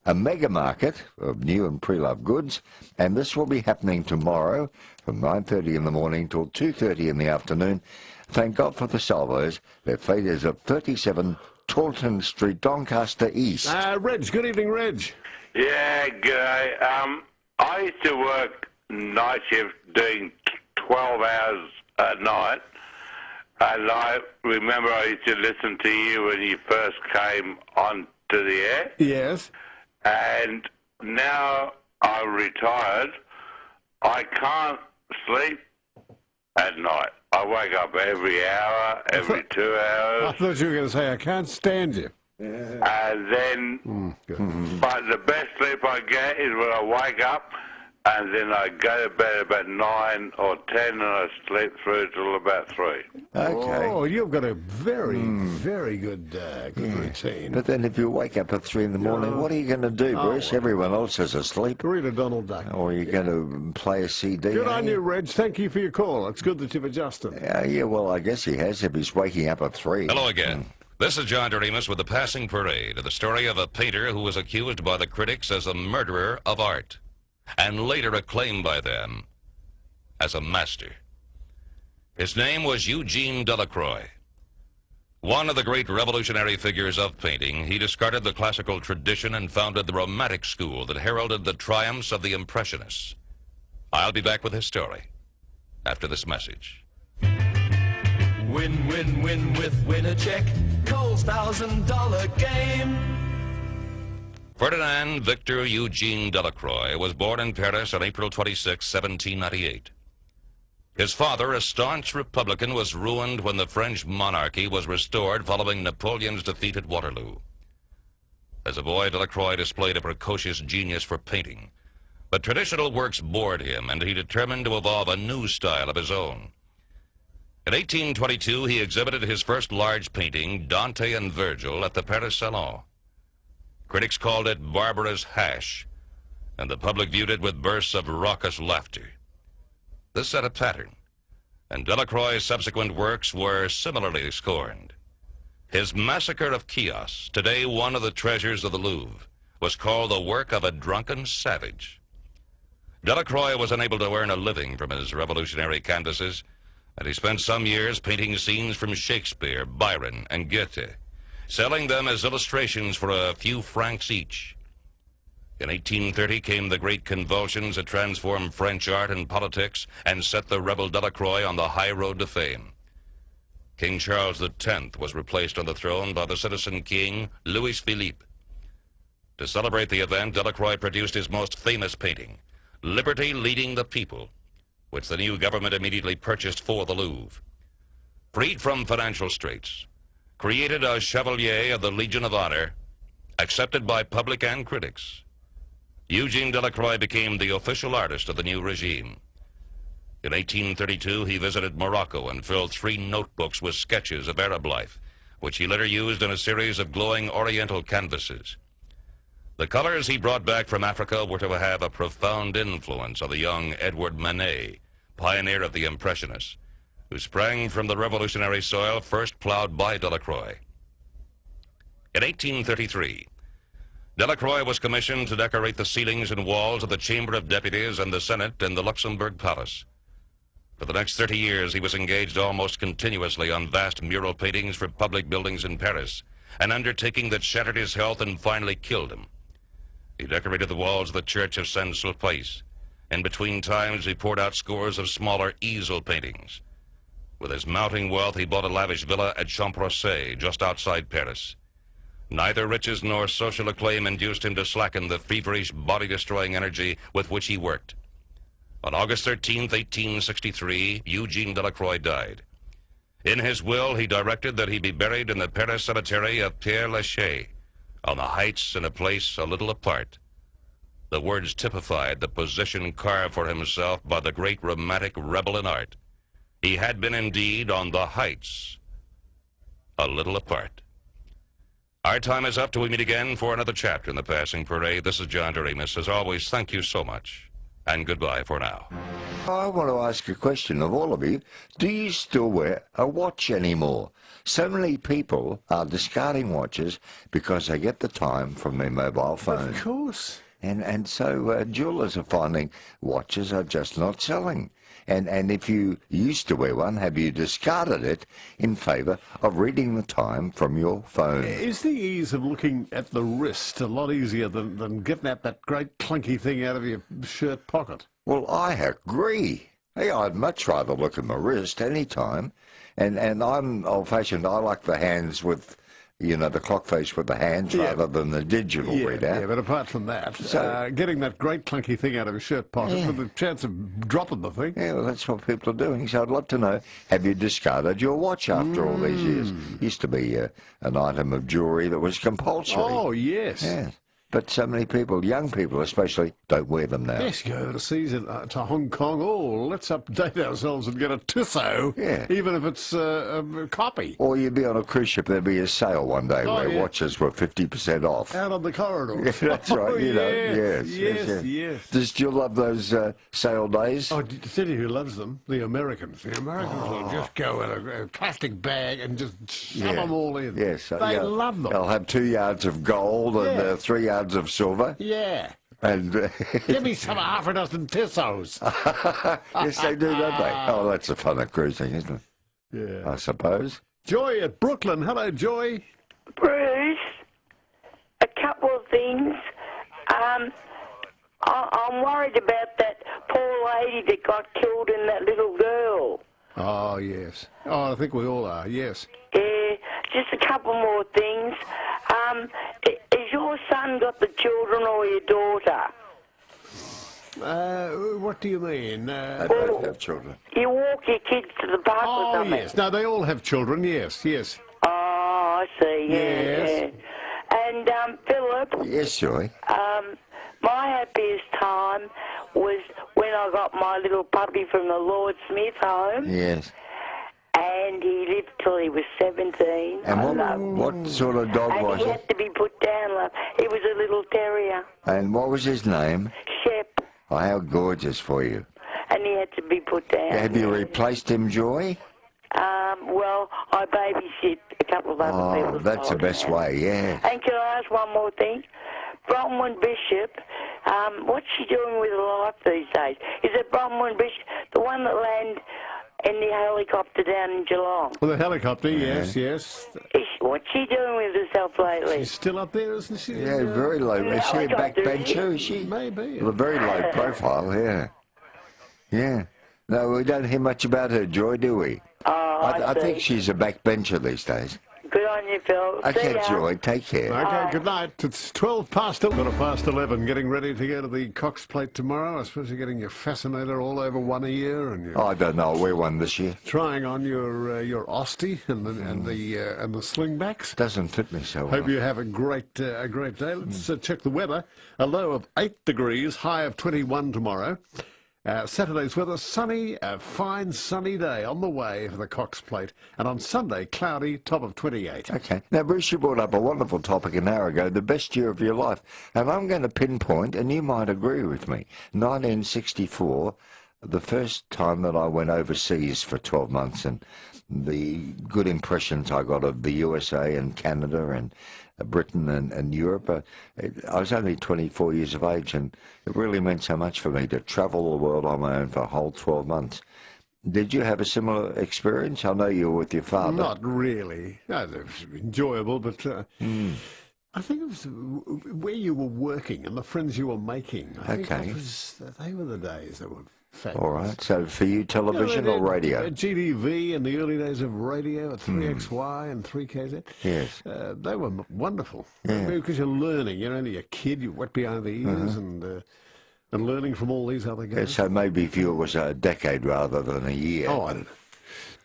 a mega market of new and pre-loved goods, and this will be happening tomorrow from 9:30 in the morning till 2:30 in the afternoon. Thank God for the Salvos. Their fate is at 37 Taunton Street, Doncaster East. Reg, good evening, Reg. Yeah, g'day. I used to work night shift doing 12 hours a night, and I remember I used to listen to you when you first came onto the air. Yes. And now I'm retired, I can't sleep at night. I wake up every hour, every 2 hours. I thought you were going to say, I can't stand you. And then, but the best sleep I get is when I wake up, and then I go to bed about 9 or 10, and I sleep through till about 3. Okay. Oh, you've got a very, very good routine. But then if you wake up at 3 in the morning, what are you going to do, Bruce? Everyone else is asleep. Read a Donald Duck. Or are you going to play a CD? Good on you, Reg. Thank you for your call. It's good that you've adjusted. Yeah, well, I guess he has if he's waking up at 3. Hello again. This is John Doremus with the Passing Parade, the story of a painter who was accused by the critics as a murderer of art, and later acclaimed by them as a master. His name was Eugène Delacroix. One of the great revolutionary figures of painting, he discarded the classical tradition and founded the Romantic school that heralded the triumphs of the Impressionists. I'll be back with his story after this message. Win, win, win with Winner-Check, Cole's $1,000 game. Ferdinand Victor Eugène Delacroix was born in Paris on April 26, 1798. His father, a staunch Republican, was ruined when the French monarchy was restored following Napoleon's defeat at Waterloo. As a boy, Delacroix displayed a precocious genius for painting, but traditional works bored him, and he determined to evolve a new style of his own. In 1822, he exhibited his first large painting, Dante and Virgil, at the Paris Salon. Critics called it barbarous hash, and the public viewed it with bursts of raucous laughter. This set a pattern, and Delacroix's subsequent works were similarly scorned. His Massacre of Chios, today one of the treasures of the Louvre, was called the work of a drunken savage. Delacroix was unable to earn a living from his revolutionary canvases, and he spent some years painting scenes from Shakespeare, Byron, and Goethe, selling them as illustrations for a few francs each. In 1830 came the great convulsions that transformed French art and politics and set the rebel Delacroix on the high road to fame. King Charles X was replaced on the throne by the citizen king, Louis Philippe. To celebrate the event, Delacroix produced his most famous painting, Liberty Leading the People, which the new government immediately purchased for the Louvre. Freed from financial straits, created a Chevalier of the Legion of Honor, accepted by public and critics, Eugène Delacroix became the official artist of the new regime. In 1832, he visited Morocco and filled 3 notebooks with sketches of Arab life, which he later used in a series of glowing Oriental canvases. The colors he brought back from Africa were to have a profound influence on the young Edward Manet, pioneer of the Impressionists, who sprang from the revolutionary soil first plowed by Delacroix. In 1833, Delacroix was commissioned to decorate the ceilings and walls of the Chamber of Deputies and the Senate in the Luxembourg Palace. For the next 30 years, he was engaged almost continuously on vast mural paintings for public buildings in Paris, an undertaking that shattered his health and finally killed him. He decorated the walls of the Church of Saint-Sulpice. In between times, he poured out scores of smaller easel paintings. With his mounting wealth, he bought a lavish villa at Champrosay, just outside Paris. Neither riches nor social acclaim induced him to slacken the feverish, body-destroying energy with which he worked. On August 13, 1863, Eugène Delacroix died. In his will, he directed that he be buried in the Paris cemetery of Père-Lachaise, on the heights in a place a little apart. The words typified the position carved for himself by the great romantic rebel in art. He had been indeed on the heights, a little apart. Our time is up till we meet again for another chapter in the Passing Parade. This is John Doremus. As always, thank you so much, and goodbye for now. I want to ask a question of all of you. Do you still wear a watch anymore? So many people are discarding watches because they get the time from their mobile phone. Of course. And so jewelers are finding watches are just not selling. And if you used to wear one, have you discarded it in favour of reading the time from your phone? Is the ease of looking at the wrist a lot easier than getting at that great clunky thing out of your shirt pocket? Well, I agree. Hey, I'd much rather look at my wrist any time. And I'm old-fashioned. I like the hands with, you know, the clock face with the hands rather than the digital readout. Yeah, but apart from that, getting that great clunky thing out of a shirt pocket with the chance of dropping the thing. Yeah, well, that's what people are doing. So I'd love to know, have you discarded your watch after all these years? Used to be an item of jewellery that was compulsory. Oh, yes. Yeah. But so many people, young people especially, don't wear them now. Yes, go overseas to Hong Kong. Oh, let's update ourselves and get a Tissot, even if it's a copy. Or you'd be on a cruise ship, there'd be a sale one day where watches were 50% off. Out on the corridors. That's right, you know. Yes. Does you love those sale days? Oh, to tell you who loves them? The Americans. The Americans will just go in a plastic bag and just shove them all in. Yes. They love them. They'll have 2 yards of gold and 3 yards of silver. Yeah. And Give me some half a dozen tissos. yes, they do, don't they? Oh, that's the fun of cruising, isn't it? Yeah. I suppose. Joy at Brooklyn. Hello, Joy. Bruce, a couple of things. I'm worried about that poor lady that got killed and that little girl. Oh, yes. Oh, I think we all are, yes. Yeah, just a couple more things. Has your son got the children or your daughter? What do you mean? They both have children. You walk your kids to the park or something? Yes. No, they all have children, yes, yes. Oh, I see, yeah. Yes. Yeah. And, Philip? Yes, Joy. My happiest time was when I got my little puppy from the Lord Smith home. Yes. And he lived till he was 17. And what sort of dog and was he it? had to be put down, love. He was a little terrier. And what was his name? Shep. Oh, how gorgeous for you. And he had to be put down. Have you replaced him, Joy? Well, I babysit a couple of other people. Oh, that's the best way, yeah. And can I ask one more thing? Bronwyn Bishop, what's she doing with her life these days? Is it Bronwyn Bishop, the one that landed in the helicopter down in Geelong? Well, the helicopter, yes, yes. What's she doing with herself lately? She's still up there, isn't she? Yeah, very low. Is she a backbencher, is she? Maybe. Well, a very low profile, yeah. Yeah. No, we don't hear much about her, Joy, do we? Oh, I think she's a backbencher these days. Good on you, Phil. Okay, Joy, take care. Okay, good night. It's 12 past 11, getting ready to go to the Cox Plate tomorrow. I suppose you're getting your fascinator all over one ear, and you're I don't know. I'll wear one this year. trying on your Ostie and the slingbacks. Doesn't fit me so well. Hope you have a great day. Let's check the weather. A low of 8 degrees, high of 21 tomorrow. Saturday's weather, sunny, a fine sunny day on the way for the Cox Plate. And on Sunday, cloudy, top of 28. Okay. Now, Bruce, you brought up a wonderful topic an hour ago, the best year of your life. And I'm going to pinpoint, and you might agree with me, 1964, the first time that I went overseas for 12 months, and the good impressions I got of the USA and Canada and Britain and Europe. I was only 24 years of age, and it really meant so much for me to travel the world on my own for a whole 12 months. Did you have a similar experience? I know you were with your father. Not really. No, it was enjoyable, but I think it was where you were working and the friends you were making. I think they were the days that were fabulous. All right. So for you, television or radio? GDV in the early days of radio at 3XY and 3KZ. Yes. They were wonderful. Yeah. Because you're learning. You're only a kid. You're wet behind the ears and learning from all these other guys. Yeah, so maybe if you it was a decade rather than a year. Oh, a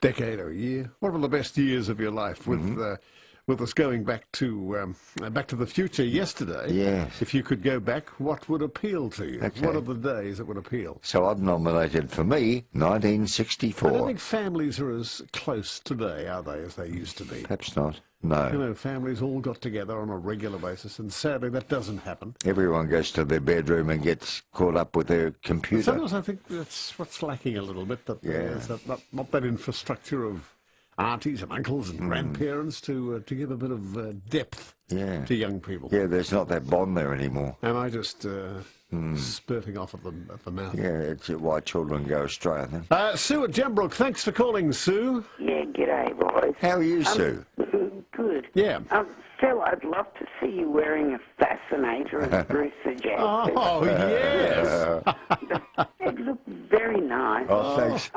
decade or a year. What were the best years of your life with us going back to the future yesterday? Yes. If you could go back, what would appeal to you? Okay. What are the days that would appeal? So I've nominated for me 1964. I don't think families are as close today, are they, as they used to be? Perhaps not. No. You know, families all got together on a regular basis, and sadly that doesn't happen. Everyone goes to their bedroom and gets caught up with their computer. Sometimes I think that's what's lacking a little bit, that there's not that infrastructure of aunties and uncles and grandparents to give a bit of depth to young people. Yeah, there's not that bond there anymore. Am I just spurting off at the mouth? Yeah, it's why children go astray, I think. Sue at Gembrook, thanks for calling, Sue. Yeah, g'day, boys. How are you, Sue? Good. Yeah. Phil, I'd love to see you wearing a fascinator as Bruce suggested. Oh, yes. It looked very nice. Oh, thanks.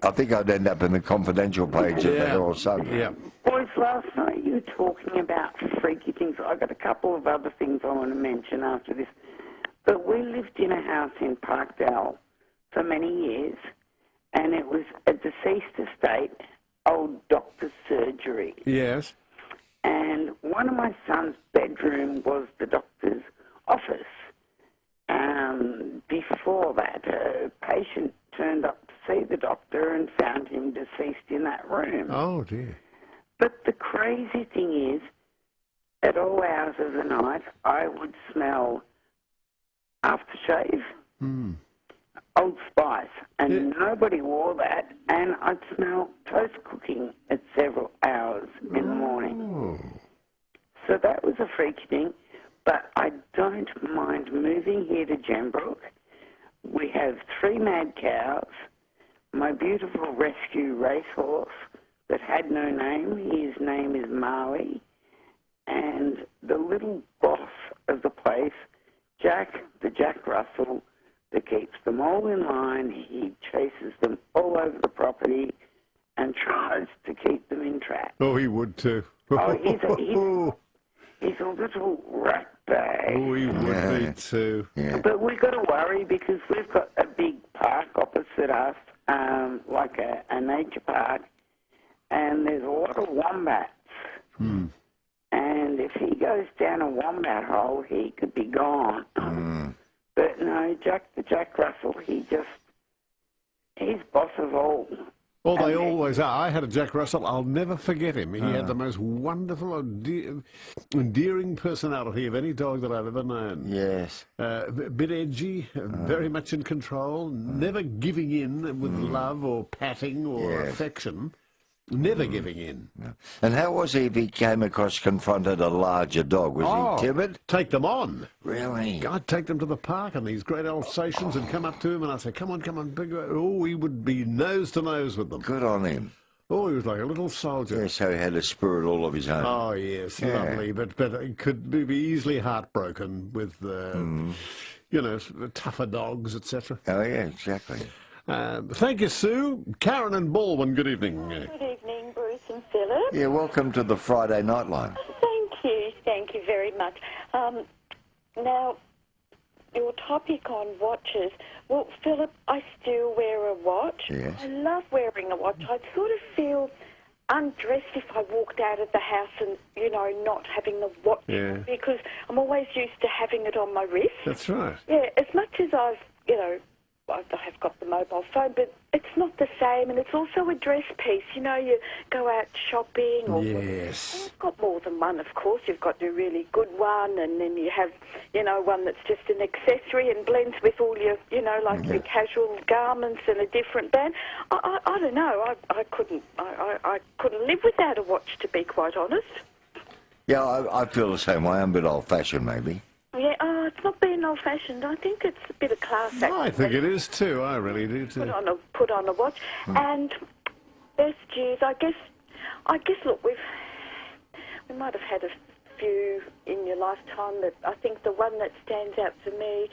I think I'd end up in the confidential page of the Herald Sun. Yeah. Boys, last night you were talking about freaky things. I've got a couple of other things I want to mention after this. But we lived in a house in Parkdale for many years, and it was a deceased estate, old doctor's surgery. Yes. And one of my son's bedroom was the doctor's office. Before that, a patient turned up to see the doctor and found him deceased in that room. Oh, dear. But the crazy thing is, at all hours of the night, I would smell aftershave, Old Spice, and nobody wore that, and I'd smell toast cooking at several hours in the morning. So that was a freaky thing. but I don't mind moving here to Gembrook. We have 3 mad cows, my beautiful rescue racehorse that had no name. His name is Marley. And the little boss of the place, Jack, the Jack Russell, that keeps them all in line. He chases them all over the property and tries to keep them in track. Oh, he would too. Oh, he's a little rat bag. Oh, he would be too. Yeah. But we've got to worry because we've got a big park opposite us, like a nature park, and there's a lot of wombats. Hmm. And if he goes down a wombat hole, he could be gone. But no, Jack, the Jack Russell, he's boss of all. Well, they always are. I had a Jack Russell. I'll never forget him. He had the most wonderful, endearing personality of any dog that I've ever known. Yes. A bit edgy, very much in control, never giving in with love or patting or affection. Never giving in. And how was he if he came across, confronted a larger dog? Was he timid? Take them on. Really? I'd take them to the park and these great Alsatians would come up to him and I'd say, come on, big. Oh, he would be nose to nose with them. Good on him. Oh, he was like a little soldier. Yeah, so he had a spirit all of his own. Oh, yes, lovely. But it could be easily heartbroken with, you know, tougher dogs, etc. Oh, yeah, exactly. Thank you, Sue. Karen and Baldwin, good evening. Good evening, Bruce and Philip. Yeah, welcome to the Friday Nightline. Thank you very much. Now, your topic on watches. Well, Philip, I still wear a watch. Yes. I love wearing a watch. I'd sort of feel undressed if I walked out of the house and, you know, not having the watch on, because I'm always used to having it on my wrist. That's right. Yeah, as much as I've, you know, I have got the mobile phone, but it's not the same, and it's also a dress piece. You know, you go out shopping. Or yes. You've got more than one, of course. You've got the really good one, and then you have, you know, one that's just an accessory and blends with all your, you know, like your casual garments and a different band. I don't know. I couldn't live without a watch, to be quite honest. Yeah, I feel the same way. I'm a bit old-fashioned, maybe. Yeah, it's not being old-fashioned. I think it's a bit of class. I think it is too. I really do too. Put on a watch, and best years. I guess. Look, we might have had a few in your lifetime, but I think the one that stands out for me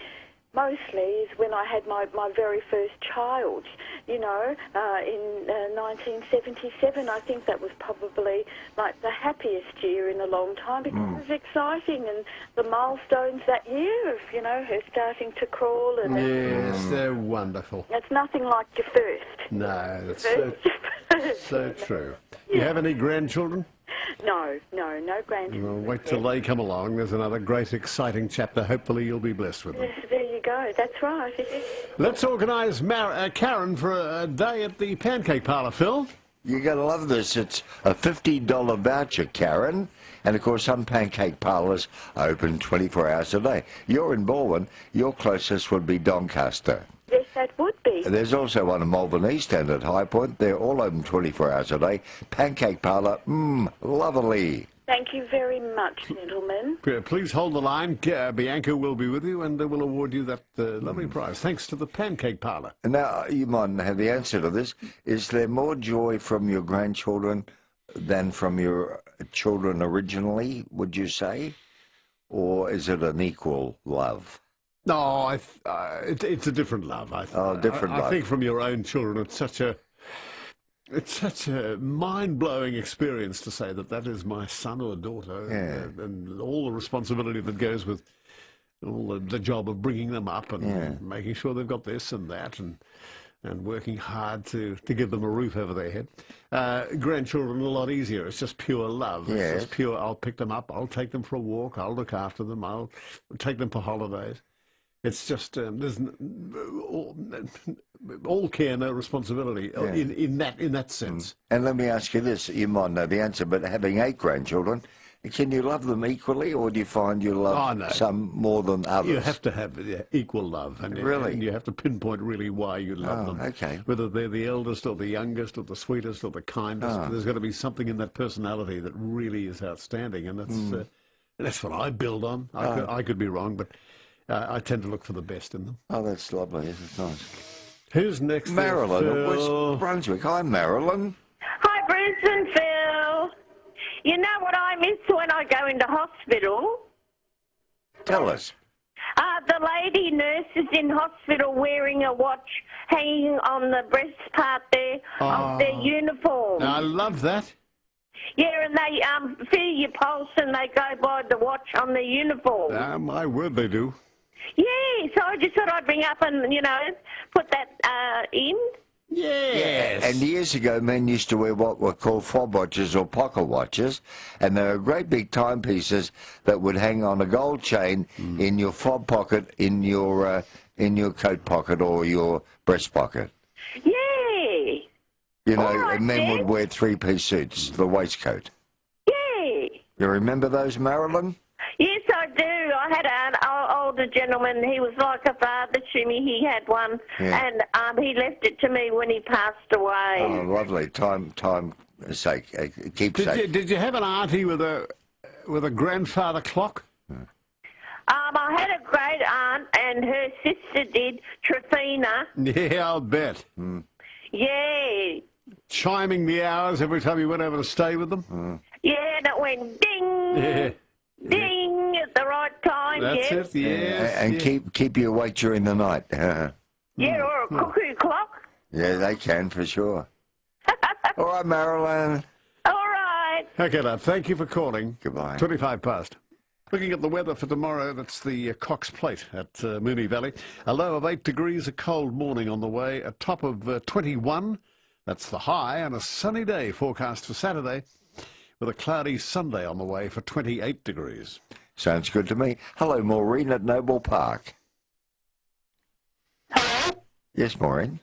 mostly is when I had my very first child, you know, in 1977. I think that was probably like the happiest year in a long time because it was exciting, and the milestones that year of, you know, her starting to crawl. And yes, they're wonderful. It's nothing like your first. No, that's so true. You have any grandchildren? No grandchildren. Well, wait till they come along. There's another great, exciting chapter. Hopefully you'll be blessed with them. Yes, there you go. That's right. Let's organise Karen for a day at the Pancake Parlour, Phil. You're going to love this. It's a $50 voucher, Karen. And, of course, some pancake parlours are open 24 hours a day. You're in Baldwin. Your closest would be Doncaster. Yes, that would be. There's also one in Malvern East and at High Point. They're all open 24 hours a day. Pancake parlour, lovely. Thank you very much, gentlemen. Please hold the line. Bianca will be with you and will award you that lovely prize, thanks to the Pancake Parlour. Now, you might have the answer to this. Is there more joy from your grandchildren than from your children originally, would you say? Or is it an equal love? No, it's a different love. Different love. I think from your own children, it's such a mind-blowing experience to say that is my son or daughter, and all the responsibility that goes with all the job of bringing them up and making sure they've got this and that and working hard to give them a roof over their head. Grandchildren are a lot easier. It's just pure love. Yes. It's just pure, I'll pick them up, I'll take them for a walk, I'll look after them, I'll take them for holidays. It's just there's all care, no responsibility in that sense. And let me ask you this: you might know the answer, but having 8 grandchildren, can you love them equally, or do you find you love some more than others? You have to have equal love, and you have to pinpoint really why you love them. Okay. Whether they're the eldest or the youngest or the sweetest or the kindest, there's got to be something in that personality that really is outstanding, and That's what I build on. I could be wrong, but I tend to look for the best in them. Oh, that's lovely. It's nice. Who's next? Marilyn there, at West Brunswick. Hi, Marilyn. Hi, Bruce and Phil. You know what I miss when I go into hospital? Tell us. The lady nurses in hospital wearing a watch hanging on the breast part there of their uniform. I love that. Yeah, and they feel your pulse and they go by the watch on the uniform. My word, they do. Yeah, so I just thought I'd bring up and, put that in. Yes. And years ago, men used to wear what were called fob watches or pocket watches, and they were great big timepieces that would hang on a gold chain in your fob pocket, in your coat pocket or your breast pocket. Yeah. You know, and men would wear three-piece suits, the waistcoat. Yeah. You remember those, Marilyn? Yes, I do. I had an older gentleman. He was like a father to me. He had one, and he left it to me when he passed away. Oh, lovely. Time sake, keepsake. Did you have an auntie with a grandfather clock? I had a great aunt, and her sister did, Trifina. Yeah, I'll bet. Yeah. Chiming the hours every time you went over to stay with them? Yeah, and it went ding. Yeah. Ding at the right time. That's it, yes. And keep you awake during the night. Yeah, or a cuckoo clock. Yeah, they can, for sure. All right, Marilyn. All right. Okay, love. Thank you for calling. Goodbye. 25 past. Looking at the weather for tomorrow, that's the Cox Plate at Moonee Valley. A low of 8 degrees, a cold morning on the way, a top of 21. That's the high, and a sunny day forecast for Saturday, with a cloudy Sunday on the way for 28 degrees. Sounds good to me. Hello, Maureen at Noble Park. Hello? Yes, Maureen.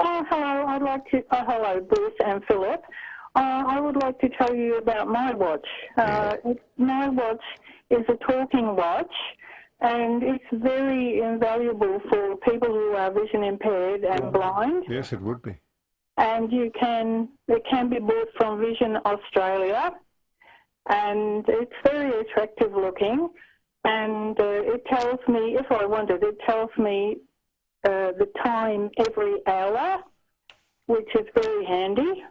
Oh, hello. I'd like to... hello, Bruce and Philip. I would like to tell you about my watch. My watch is a talking watch, and it's very invaluable for people who are vision impaired and blind. Yes, it would be. And it can be bought from Vision Australia, and it's very attractive looking, and it tells me, if I want it, it tells me the time every hour, which is very handy.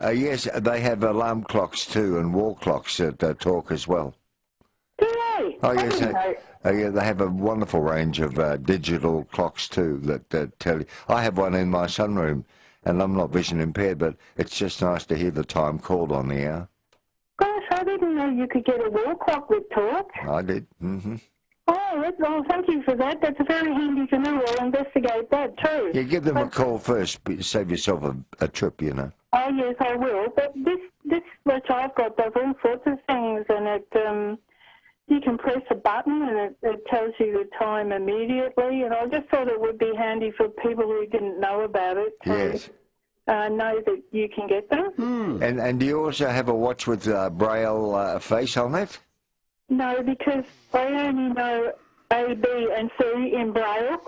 Yes, they have alarm clocks too, and wall clocks that talk as well. Do they? Oh, yes. Yeah, they have a wonderful range of digital clocks too that tell you. I have one in my sunroom, and I'm not vision impaired, but it's just nice to hear the time called on the hour. Gosh, I didn't know you could get a wall clock with talk. I did. Mm-hmm. Oh, thank you for that. That's very handy to know. I'll investigate that too. Yeah, give them a call first. Save yourself a trip, you know. Oh, yes, I will. But this watch I've got does all sorts of things, and it you can press a button and it tells you the time immediately, and I just thought it would be handy for people who didn't know about it to Yes. know that you can get them. And do you also have a watch with Braille face on it? No, because I only know A, B and C in Braille.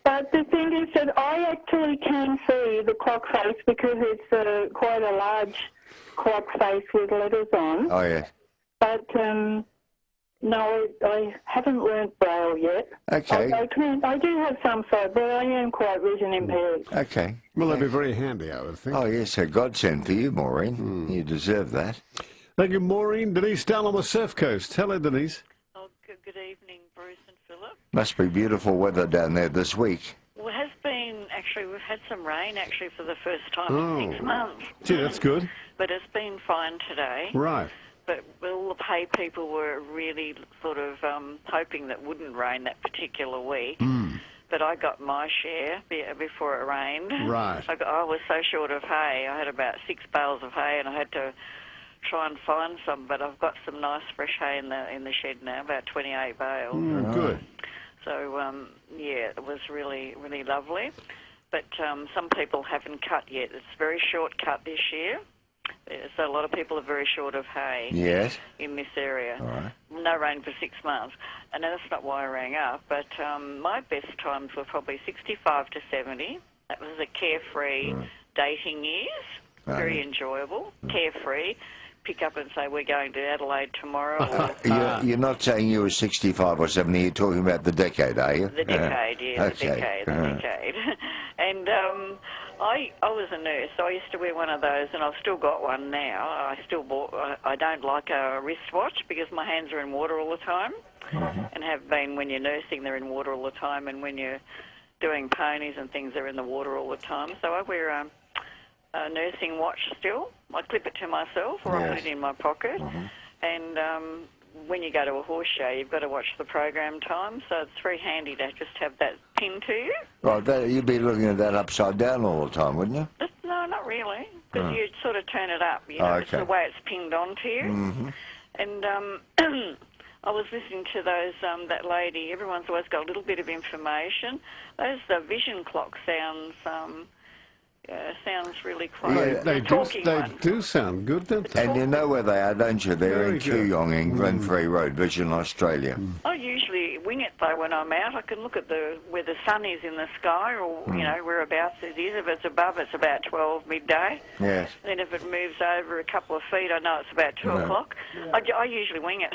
But the thing is that I actually can see the clock face because it's quite a large clock face with letters on. Oh, yes. But no, I haven't learnt Braille yet. Okay. I do have some sight, but I am quite vision impaired. Okay. Well, that'd be very handy, I would think. Oh, yes, a godsend for you, Maureen. You deserve that. Thank you, Maureen. Denise down on the Surf Coast. Hello, Denise. Oh, good evening, Bruce and Philip. Must be beautiful weather down there this week. Well, it has been, actually, we've had some rain, actually, for the first time in 6 months. Gee, that's good. But it's been fine today. Right. But all the hay people were really sort of hoping that it wouldn't rain that particular week. But I got my share before it rained. Right. I was so short of hay. I had about 6 bales of hay, and I had to try and find some. But I've got some nice fresh hay in the shed now, about 28 bales. Good. So yeah, it was really, really lovely. But some people haven't cut yet. It's very short cut this year. So a lot of people are very short of hay in this area. All right. No rain for 6 months. And that's not why I rang up, but my best times were probably 65 to 70. That was the carefree dating years. Very enjoyable, carefree. pick up and say, we're going to Adelaide tomorrow. Or, You're not saying you were 65 or 70, you're talking about the decade, are you? the decade, yeah, okay. the decade. And I was a nurse, so I used to wear one of those, and I've still got one now. I don't like a wristwatch because my hands are in water all the time, and have been when you're nursing, they're in water all the time, and when you're doing ponies and things, they're in the water all the time. So I wear a nursing watch still. I clip it to myself, or I put it in my pocket. And when you go to a horse show, you've got to watch the program time, so it's very handy to just have that pinned to you. Right, you'd be looking at that upside down all the time, wouldn't you? No, not really, because you sort of turn it up, you know, it's the way it's pinned onto you. And I was listening to those, that lady, everyone's always got a little bit of information. Those vision clock sounds really quite... They do sound good, don't they? And you know where they are, don't you? They're Very in Kooyong in Glenferrie Road, Vision Australia. I usually wing it, though, when I'm out. I can look at where the sun is in the sky, or, you know, whereabouts it is. If it's above, it's about 12 midday. Yes. Then if it moves over a couple of feet, I know it's about 2 o'clock. I usually wing it.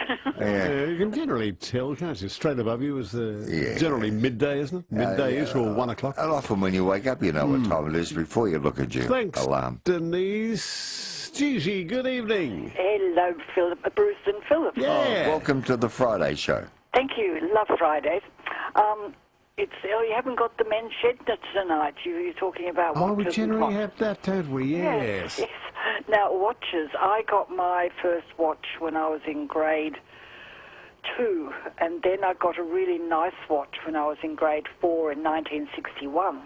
You can generally tell, can't you? Straight above you is generally midday, isn't it? Midday is, or 1 o'clock. And often when you wake up, you know what time it is before you look at your alarm. Denise. Gigi, good evening. Hello, Philip, Bruce and Philip. Yeah. Welcome to the Friday show. Thank you. Love Fridays. You haven't got the men's shed tonight. You're talking about watches. We generally have that, don't we? Yes. Now, watches. I got my first watch when I was in grade 2, and then I got a really nice watch when I was in grade 4 in 1961.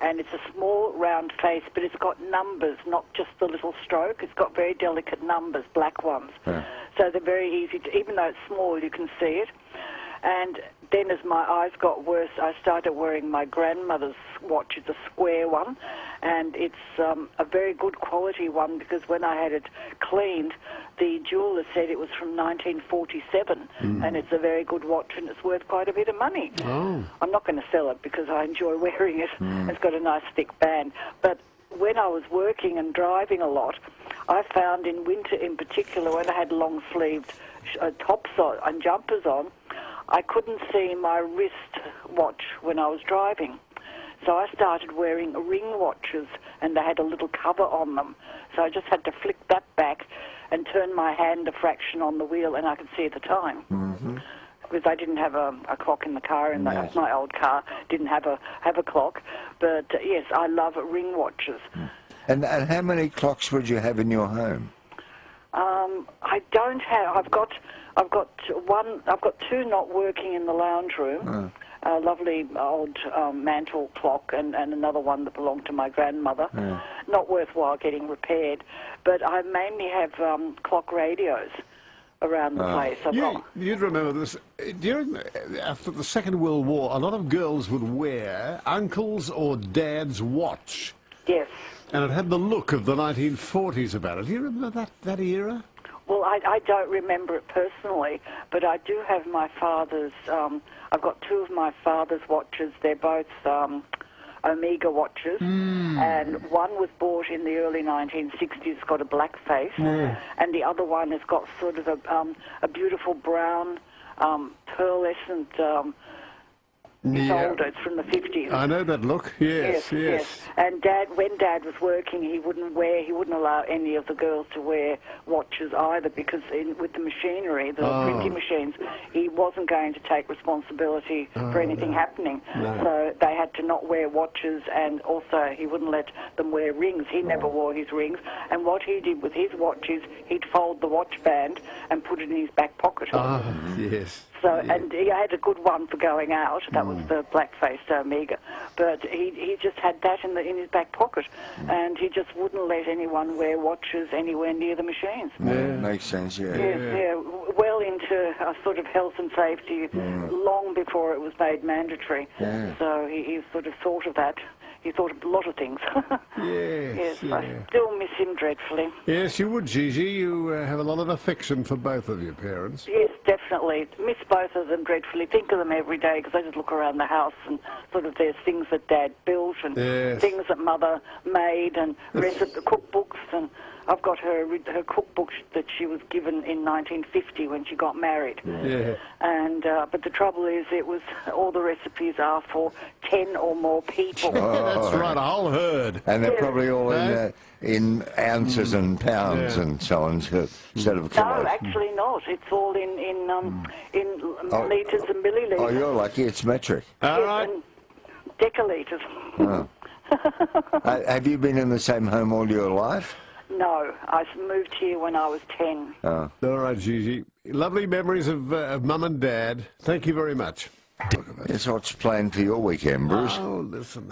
And it's a small round face, but it's got numbers, not just the little stroke. It's got very delicate numbers, black ones. So they're very easy to, even though it's small, you can see it. And then as my eyes got worse, I started wearing my grandmother's watch. It's a square one, and it's a very good quality one, because when I had it cleaned, the jeweller said it was from 1947, and it's a very good watch, and it's worth quite a bit of money. I'm not going to sell it because I enjoy wearing it. It's got a nice thick band. But when I was working and driving a lot, I found in winter in particular, when I had long-sleeved tops on and jumpers on, I couldn't see my wrist watch when I was driving. So I started wearing ring watches, and they had a little cover on them. So I just had to flick that back and turn my hand a fraction on the wheel, and I could see the time. Because I didn't have a clock in the car, and my old car didn't have a clock. But yes, I love ring watches. And how many clocks would you have in your home? I don't have. I've got one. I've got 2 not working in the lounge room. A lovely old mantle clock, and another one that belonged to my grandmother. Not worthwhile getting repaired. But I mainly have clock radios around the place. You'd remember this. During after the Second World War, a lot of girls would wear uncle's or dad's watch. Yes. And it had the look of the 1940s about it. Do you remember that era? Well, I don't remember it personally, but I do have my father's... I've got 2 of my father's watches. They're both Omega watches, and one was bought in the early 1960s. It's got a black face, and the other one has got sort of a beautiful brown pearlescent... It's older. It's from the 50s. I know that look. Yes. And when Dad was working, he wouldn't allow any of the girls to wear watches either, because with the machinery, the printing machines, he wasn't going to take responsibility for anything happening. So they had to not wear watches, and also he wouldn't let them wear rings. He never wore his rings. And what he did with his watches, he'd fold the watch band and put it in his back pocket. Yes. So, and he had a good one for going out. That was the black-faced Omega. But he just had that in his back pocket, and he just wouldn't let anyone wear watches anywhere near the machines. Makes sense, Well into sort of health and safety, long before it was made mandatory. So he sort of thought of that. He thought of a lot of things. Yes, I still miss him dreadfully. Yes, you would, Gigi. You have a lot of affection for both of your parents. Yes, definitely. definitely. Miss both of them dreadfully. Think of them every day because I just look around the house and sort of there's things that Dad built and things that Mother made and recipe cookbooks, and I've got her cookbook that she was given in 1950 when she got married. Yeah. And but the trouble is, it was all the recipes are for 10 or more people. That's right, a whole herd. And they're probably all in ounces and pounds and so on, instead of kilos. No, actually not. It's all in litres and millilitres. Oh, you're lucky. It's metric. All right. And decalitres. Oh. Have you been in the same home all your life? No, I moved here when I was 10. Oh. All right, Gigi. Lovely memories of Mum and Dad. Thank you very much. Yes, what's planned for your weekend, Bruce? Oh, listen,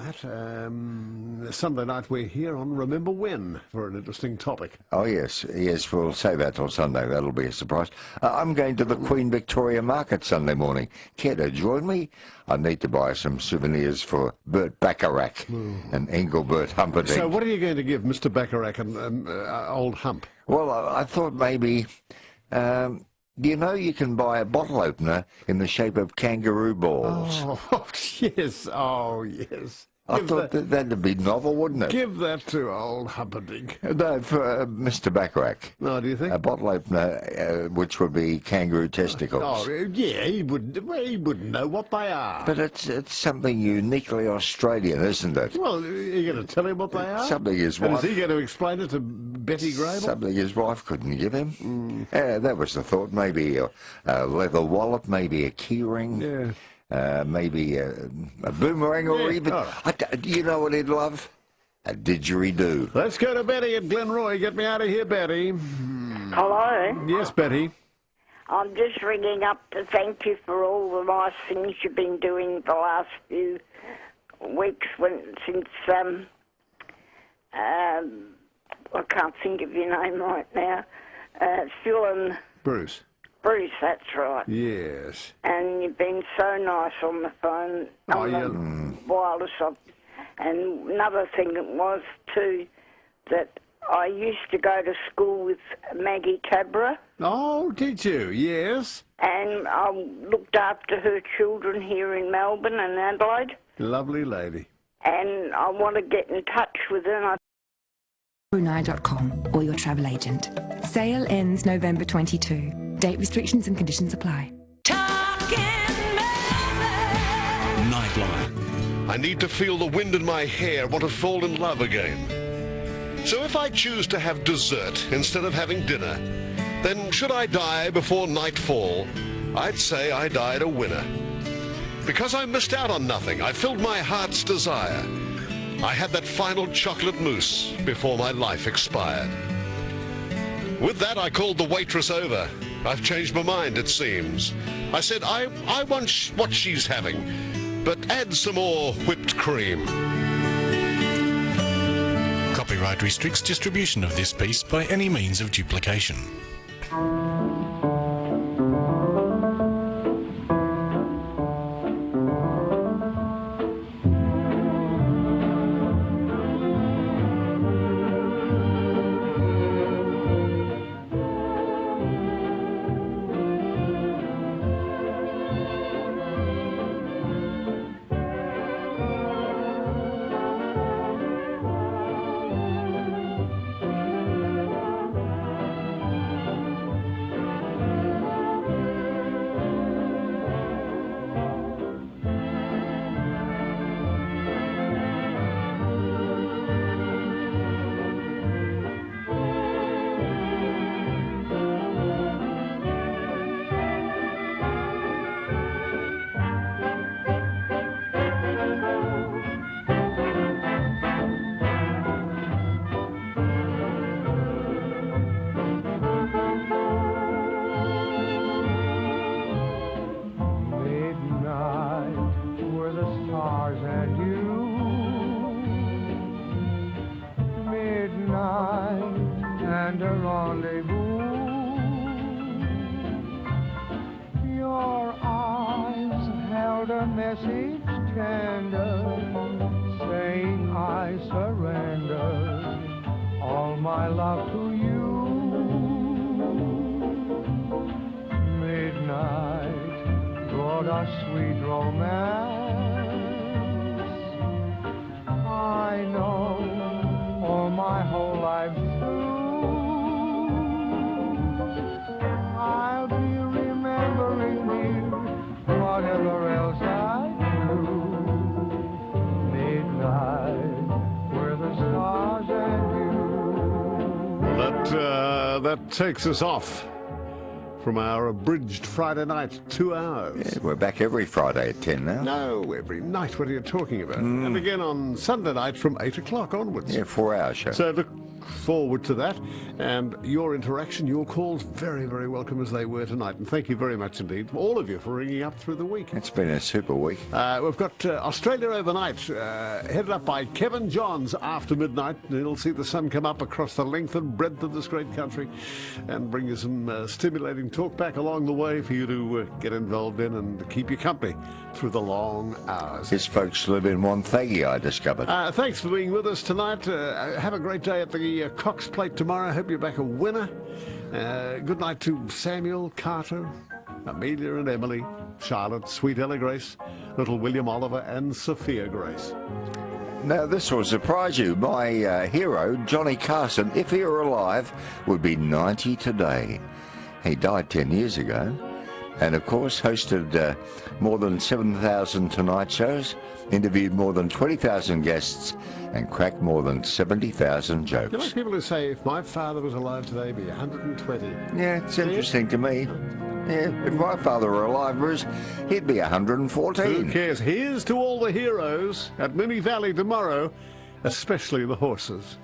Sunday night we're here on Remember When for an interesting topic. Oh, yes, we'll save that till Sunday. That'll be a surprise. I'm going to the Queen Victoria Market Sunday morning. Care to join me? I need to buy some souvenirs for Bert Bacharach and Engelbert Humperdinck. So what are you going to give Mr. Bacharach and old Hump? Well, I thought maybe... you know you can buy a bottle opener in the shape of kangaroo balls? Oh, yes. Oh, yes. I thought that'd be novel, wouldn't it? Give that to old Humperdinck. No, for Mr. Bacharach. No, do you think? A bottle opener which would be kangaroo testicles. Oh, yeah, he wouldn't know what they are. But it's something uniquely Australian, isn't it? Well, are you going to tell him what they are? Something his wife... And is he going to explain it to Betty Grable? Something his wife couldn't give him. That was the thought. Maybe a leather wallet, maybe a key ring. Yeah. Maybe a boomerang, or even... do you know what he'd love? A didgeridoo. Let's go to Betty at Glenroy. Get me out of here, Betty. Hello? Yes, Betty. I'm just ringing up to thank you for all the nice things you've been doing the last few weeks since... I can't think of your name right now. Phil and... Bruce. Bruce, that's right. Yes. And you've been so nice on the phone, the wireless. And another thing was, too, that I used to go to school with Maggie Tabra. Oh, did you? Yes. And I looked after her children here in Melbourne and Adelaide. Lovely lady. And I want to get in touch with her. Brunei.com or your travel agent. Sale ends November 22. Date restrictions and conditions apply. Nightline. I need to feel the wind in my hair, want to fall in love again. So if I choose to have dessert instead of having dinner, then should I die before nightfall, I'd say I died a winner. Because I missed out on nothing, I filled my heart's desire. I had that final chocolate mousse before my life expired. With that, I called the waitress over. I've changed my mind, it seems. I said, I want what she's having, but add some more whipped cream. Copyright restricts distribution of this piece by any means of duplication. and a rendezvous. Your eyes held a message tender, saying I surrender all my love to you. Midnight. wrote a sweet romance. I know all my whole life through I'll be remembering you, whatever else I do. Midnight, where the stars and you. That takes us off from our abridged Friday night 2 hours. Yeah, we're back every Friday at 10 now. No, every night. What are you talking about? And again on Sunday night from 8 o'clock onwards. Yeah, 4-hour show. So look forward to that. And your interaction, your calls, very, very welcome as they were tonight. And thank you very much indeed, all of you, for ringing up through the week. It's been a super week. We've got Australia Overnight, headed up by Kevin Johns after midnight. You'll see the sun come up across the length and breadth of this great country and bring you some stimulating talk back along the way for you to get involved in and keep you company through the long hours. His folks live in Wonthaggi, I discovered. Thanks for being with us tonight. Have a great day at the Cox Plate tomorrow. Hope you're back a winner. Good night to Samuel, Carter, Amelia and Emily, Charlotte, Sweet Ella Grace, little William Oliver and Sophia Grace. Now, this will surprise you. My hero, Johnny Carson, if he were alive, would be 90 today. He died 10 years ago and, of course, hosted more than 7,000 Tonight shows, interviewed more than 20,000 guests and cracked more than 70,000 jokes. You like people who say, if my father was alive today, he'd be 120. Yeah, it's interesting to me. Yeah, if my father were alive, Bruce, he'd be 114. Who cares? Here's to all the heroes at Mini Valley tomorrow, especially the horses.